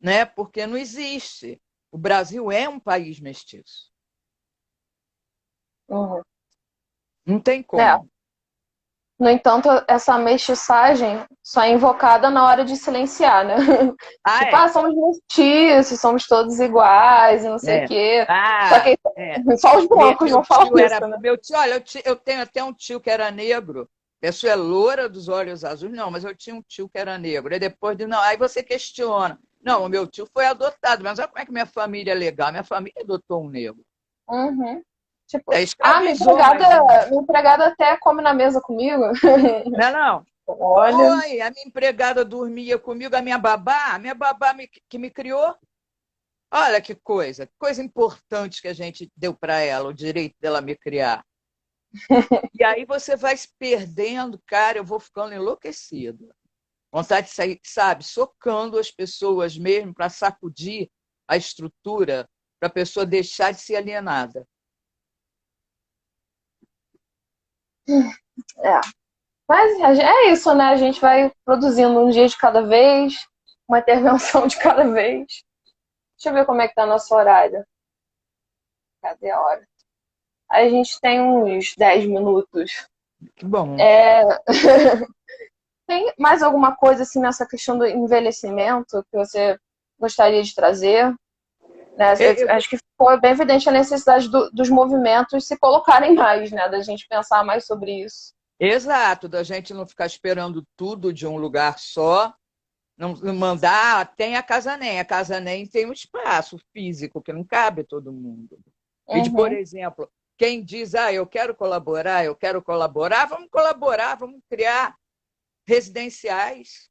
né? Porque não existe. O Brasil é um país mestiço. Uhum. Não tem É. como. No entanto, essa mestiçagem só é invocada na hora de silenciar, né? Ah, Tipo, é. somos mestiços, somos todos iguais e não sei o É. quê. Só Ah, que é. só os brancos Meu vão falar tio isso, era. né? Meu tio, olha, eu tenho até um tio que era negro. A pessoa é loura dos olhos azuis, não, mas eu tinha um tio que era negro. E depois de. Não, aí você questiona. Não, o meu tio foi adotado, mas olha como é que minha família é legal. Minha família adotou um negro. Uhum. Tipo, É, minha escravizou, empregada, mas não. minha empregada até come na mesa comigo. Não, é não. Olha. Oi, a minha empregada dormia comigo, a minha babá que me criou. Olha que coisa importante que a gente deu para ela, o direito dela me criar. E aí você vai se perdendo, cara, eu vou ficando enlouquecida. Vontade de sair, sabe, socando as pessoas mesmo para sacudir a estrutura, para a pessoa deixar de ser alienada. É. Mas é isso, né? A gente vai produzindo um dia de cada vez, uma intervenção de cada vez. Deixa eu ver como é que tá nosso horário. Cadê a hora? A gente tem uns 10 minutos. Que bom. É... Tem mais alguma coisa assim nessa questão do envelhecimento que você gostaria de trazer? Né? Eu, Acho que ficou bem evidente a necessidade dos movimentos se colocarem mais, né? Da gente pensar mais sobre isso. exato, da gente não ficar esperando tudo de um lugar só, não mandar, tem a Casa NEM tem um espaço físico que não cabe todo mundo. E de, por Uhum, exemplo, quem diz, eu quero colaborar, vamos criar residenciais,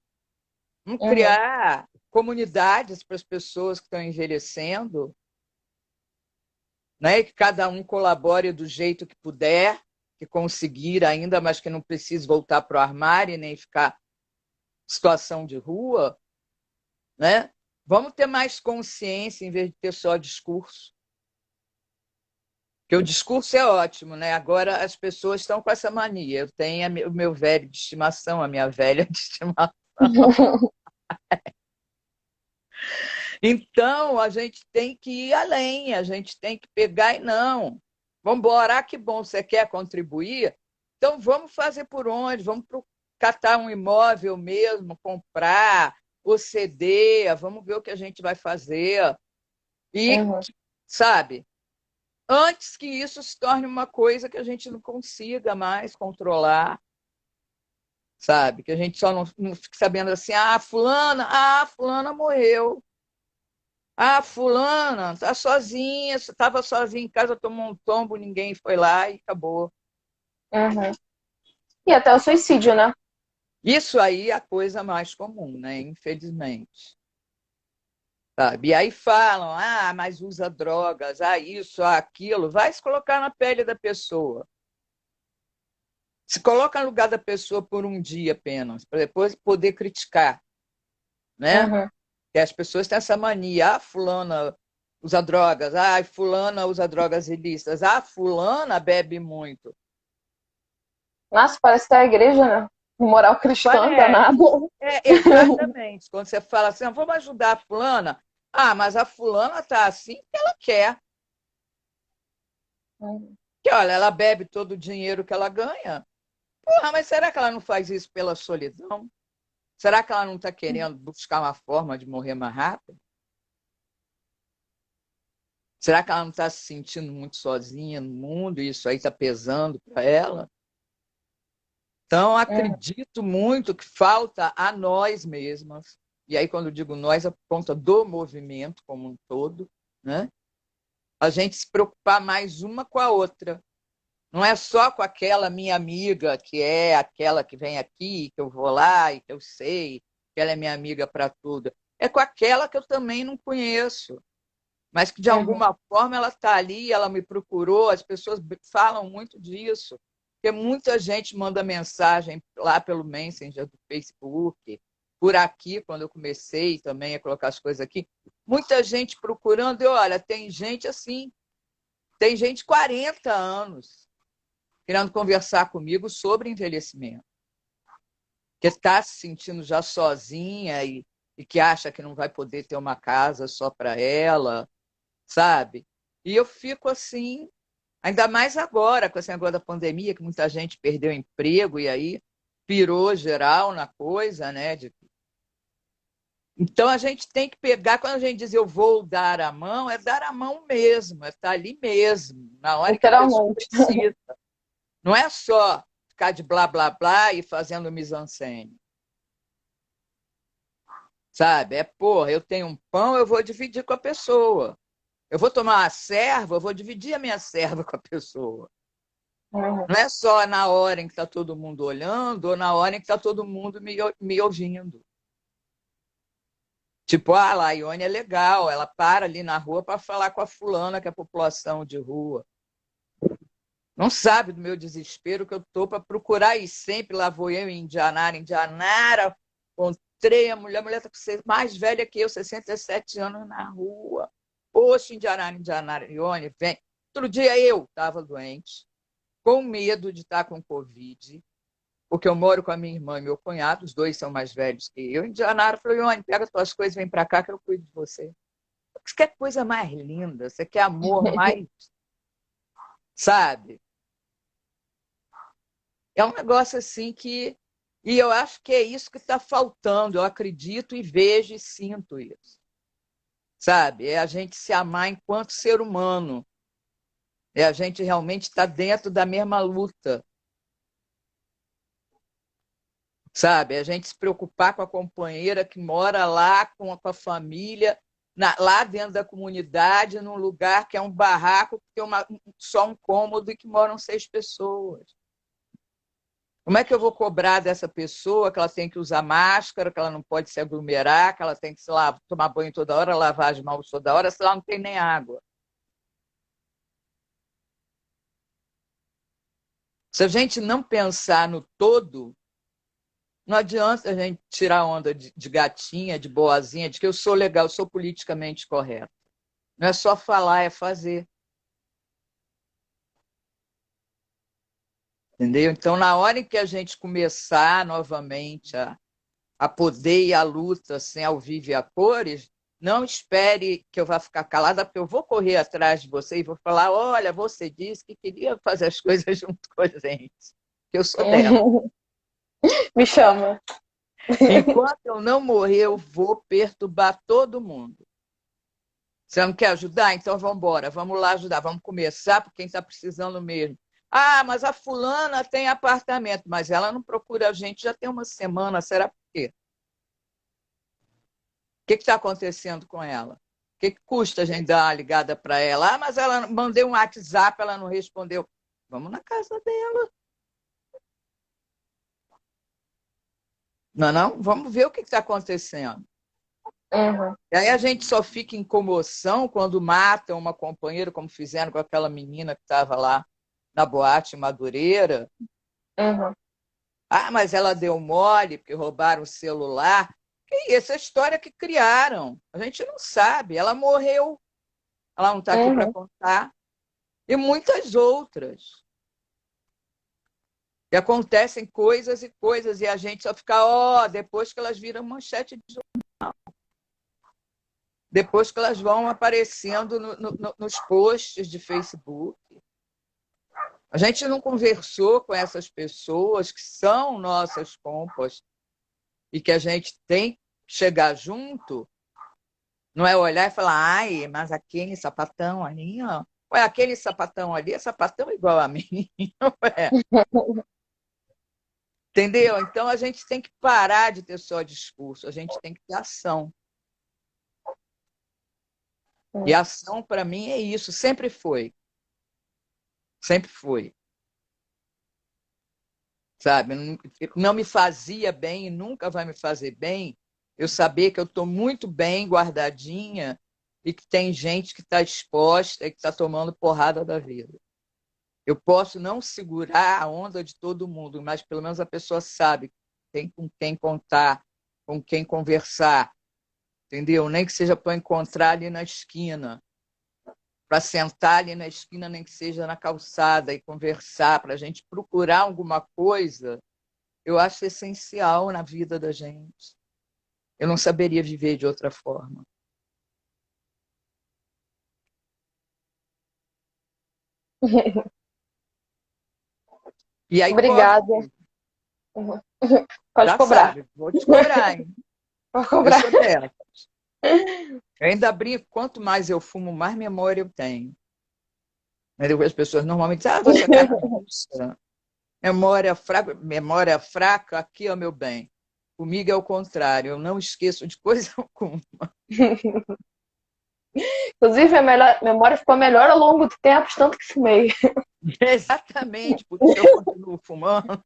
vamos uhum, criar comunidades para as pessoas que estão envelhecendo, né? E que cada um colabore do jeito que puder, que conseguir ainda, mas que não precise voltar para o armário e nem ficar em situação de rua, né? Vamos ter mais consciência em vez de ter só discurso. Porque o discurso é ótimo, né? Agora as pessoas estão com essa mania. Eu tenho o meu velho de estimação, a minha velha de estimação. Então, a gente tem que ir além, a gente tem que pegar e não. Vamos embora, que bom, você quer contribuir? Então, vamos fazer por onde? Vamos catar um imóvel mesmo, comprar, ou ceder, vamos ver o que a gente vai fazer. E, uhum. sabe, antes que isso se torne uma coisa que a gente não consiga mais controlar, sabe? Que a gente só não fique sabendo assim, fulana morreu. Fulana tá sozinha, estava sozinha em casa, tomou um tombo, ninguém foi lá e acabou. Uhum. E até o suicídio, né? Isso aí é a coisa mais comum, né? Infelizmente. sabe? E aí falam, mas usa drogas, isso, aquilo. Vai se colocar na pele da pessoa. Se coloca no lugar da pessoa por um dia apenas, para depois poder criticar, né? Uhum. Que as pessoas têm essa mania, fulana usa drogas, fulana usa drogas ilícitas, fulana bebe muito. Nossa, parece que é a igreja, né? Moral cristã, Parece. danada. Exatamente. Quando você fala assim, vamos ajudar a fulana. Mas a fulana está assim porque ela quer. Uhum. Que, olha, ela bebe todo o dinheiro que ela ganha. Porra, mas será que ela não faz isso pela solidão? Será que ela não está querendo buscar uma forma de morrer mais rápido? Será que ela não está se sentindo muito sozinha no mundo e isso aí está pesando para ela? Então, Uhum. acredito muito que falta a nós mesmas, e aí, quando eu digo nós, é por conta do movimento como um todo, né? A gente se preocupar mais uma com a outra. Não é só com aquela minha amiga, que é aquela que vem aqui, que eu vou lá e que eu sei que ela é minha amiga para tudo. É com aquela que eu também não conheço, mas que de Uhum. alguma forma ela está ali, ela me procurou, as pessoas falam muito disso, porque muita gente manda mensagem lá pelo Messenger do Facebook, por aqui, quando eu comecei também a colocar as coisas aqui, muita gente procurando, e olha, tem gente assim, tem gente de 40 anos querendo conversar comigo sobre envelhecimento, que está se sentindo já sozinha e que acha que não vai poder ter uma casa só para ela, sabe? E eu fico assim, ainda mais agora, com esse negócio da pandemia, que muita gente perdeu emprego e aí pirou geral na coisa, né? Então a gente tem que pegar, quando a gente diz eu vou dar a mão, é dar a mão mesmo, é estar ali mesmo, na hora que a pessoa Literalmente. precisa. Não é só ficar de blá blá blá e fazendo mise-en-scène, sabe? É, porra, eu tenho um pão, eu vou dividir com a pessoa. Eu vou tomar uma serva, eu vou dividir a minha serva com a pessoa. Uhum. Não é só na hora em que está todo mundo olhando ou na hora em que está todo mundo me ouvindo. Tipo, a Laione é legal, ela para ali na rua para falar com a fulana, que é a população de rua. Não sabe do meu desespero que eu estou para procurar e sempre lá vou eu em Indianara. Indianara, encontrei a mulher está mais velha que eu, 67 anos na rua. Poxa, Indianara, Indianara, Ione, vem. Outro dia eu estava doente, com medo de estar com Covid, porque eu moro com a minha irmã e meu cunhado, os dois são mais velhos que eu. Indianara falou, Ione, pega tuas coisas, vem para cá que eu cuido de você. Você quer coisa mais linda, você quer amor mais, sabe? É um negócio assim que. E eu acho que é isso que está faltando. Eu acredito e vejo e sinto isso. Sabe? É a gente se amar enquanto ser humano. É a gente realmente estar dentro da mesma luta. Sabe? É a gente se preocupar com a companheira que mora lá com a família, lá dentro da comunidade, num lugar que é um barraco, que tem só um cômodo e que moram 6 pessoas. Como é que eu vou cobrar dessa pessoa que ela tem que usar máscara, que ela não pode se aglomerar, que ela tem que, sei lá, tomar banho toda hora, lavar as mãos toda hora, se ela não tem nem água? Se a gente não pensar no todo, não adianta a gente tirar onda de gatinha, de boazinha, de que eu sou legal, eu sou politicamente correto. Não é só falar, é fazer. Entendeu? Então, na hora em que a gente começar novamente a poder e a luta assim, ao vivo e a cores, não espere que eu vá ficar calada, porque eu vou correr atrás de você e vou falar: olha, você disse que queria fazer as coisas junto com a gente, que eu sou dela. Me chama. Enquanto eu não morrer, eu vou perturbar todo mundo. Você não quer ajudar? Então vamos embora, vamos lá ajudar, vamos começar por quem está precisando mesmo. Mas a fulana tem apartamento, mas ela não procura a gente já tem uma semana, será por quê? O que está acontecendo com ela? O que custa a gente dar uma ligada para ela? Mas ela mandei um WhatsApp, ela não respondeu. Vamos na casa dela. Não, não? Vamos ver o que está acontecendo. Uhum. E aí a gente só fica em comoção quando matam uma companheira, como fizeram com aquela menina que estava lá na boate em Madureira. Uhum. Ah, mas ela deu mole porque roubaram o celular. Que isso? É a história que criaram. A gente não sabe. Ela morreu. Ela não está aqui para Uhum. contar. E muitas outras. E acontecem coisas e coisas, e a gente só fica, depois que elas viram manchete de jornal, depois que elas vão aparecendo nos posts de Facebook. A gente não conversou com essas pessoas que são nossas compas e que a gente tem que chegar junto, não é olhar e falar, ai, mas aquele sapatão ali, ó. Ué, aquele sapatão ali é sapatão igual a mim. Ué, entendeu? Então a gente tem que parar de ter só discurso, a gente tem que ter ação. E a ação, para mim, é isso, sempre foi. Sempre foi. Sabe? Não me fazia bem e nunca vai me fazer bem eu saber que eu estou muito bem guardadinha e que tem gente que está exposta e que está tomando porrada da vida. Eu posso não segurar a onda de todo mundo, mas pelo menos a pessoa sabe que tem com quem contar, com quem conversar, entendeu? Nem que seja para encontrar ali na esquina, para sentar ali na esquina, nem que seja na calçada e conversar, para a gente procurar alguma coisa, eu acho essencial na vida da gente. Eu não saberia viver de outra forma. E aí, cobro, Obrigada. Uhum. Pode já cobrar. sabe, vou te cobrar, hein? Pode Eu cobrar. sou dela. Eu ainda brinco, quanto mais eu fumo, mais memória eu tenho. As pessoas normalmente dizem, você é carrancuda. Memória fraca, aqui, ó, meu bem. Comigo é o contrário, eu não esqueço de coisa alguma. Inclusive, a memória ficou melhor ao longo do tempo, de tanto que fumei. Exatamente, por isso eu continuo fumando.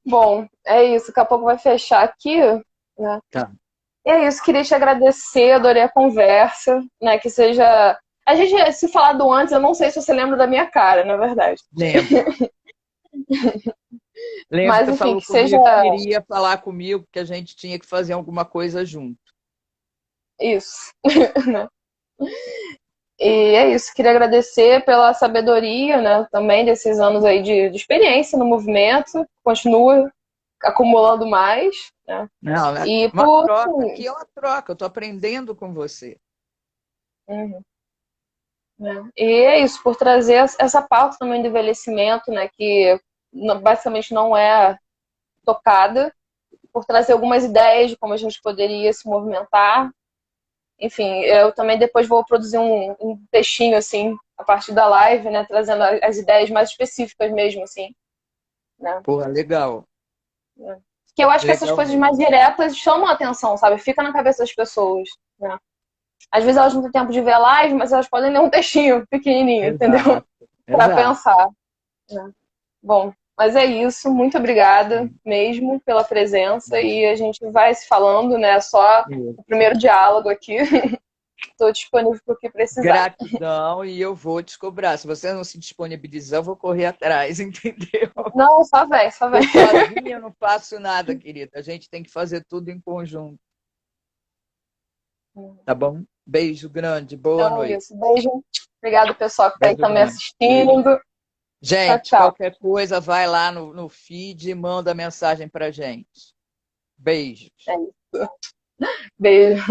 Bom, é isso. Daqui a pouco vai fechar aqui, né? Tá. E é isso. Queria te agradecer, adorei a conversa, né? Que seja. A gente se falado antes, eu não sei se você lembra da minha cara, na verdade. Lembro. Lembro que Mas, você enfim, falou que seja comigo que queria falar comigo, que a gente tinha que fazer alguma coisa junto. isso. E é isso. Queria agradecer pela sabedoria, né? Também desses anos aí de experiência no movimento. Continua acumulando mais, né? Não, né? E Uma por. troca, aqui é uma troca, eu estou aprendendo com você. Uhum, né? E é isso, por trazer essa pauta também do envelhecimento, né? Que basicamente não é tocada, por trazer algumas ideias de como a gente poderia se movimentar. Enfim, eu também depois vou produzir um textinho, assim, a partir da live, né? Trazendo as ideias mais específicas mesmo, assim, né? Porra, legal. Que eu acho que essas Legal coisas mesmo. mais diretas chamam a atenção, sabe? Fica na cabeça das pessoas, né? Às vezes elas não têm tempo de ver a live, mas elas podem ler um textinho pequenininho, entendeu? Exato, Para exato. pensar, né? Bom, mas é isso. Muito obrigada mesmo pela presença e a gente vai se falando, né? Só o Isso. primeiro diálogo aqui. Estou disponível para o que precisar. Gratidão e eu vou te cobrar. Se você não se disponibilizar, eu vou correr atrás, entendeu? Não, só vem, só vem. Eu sozinha não faço nada, querida. A gente tem que fazer tudo em conjunto, tá bom? Beijo grande, boa Então, noite. isso. Beijo. Obrigado, pessoal, que está aí Beijo também grande. Beijo. assistindo. Tchau, Gente, tchau. qualquer coisa, vai lá no feed e manda mensagem pra gente. Beijos. É isso. Beijo.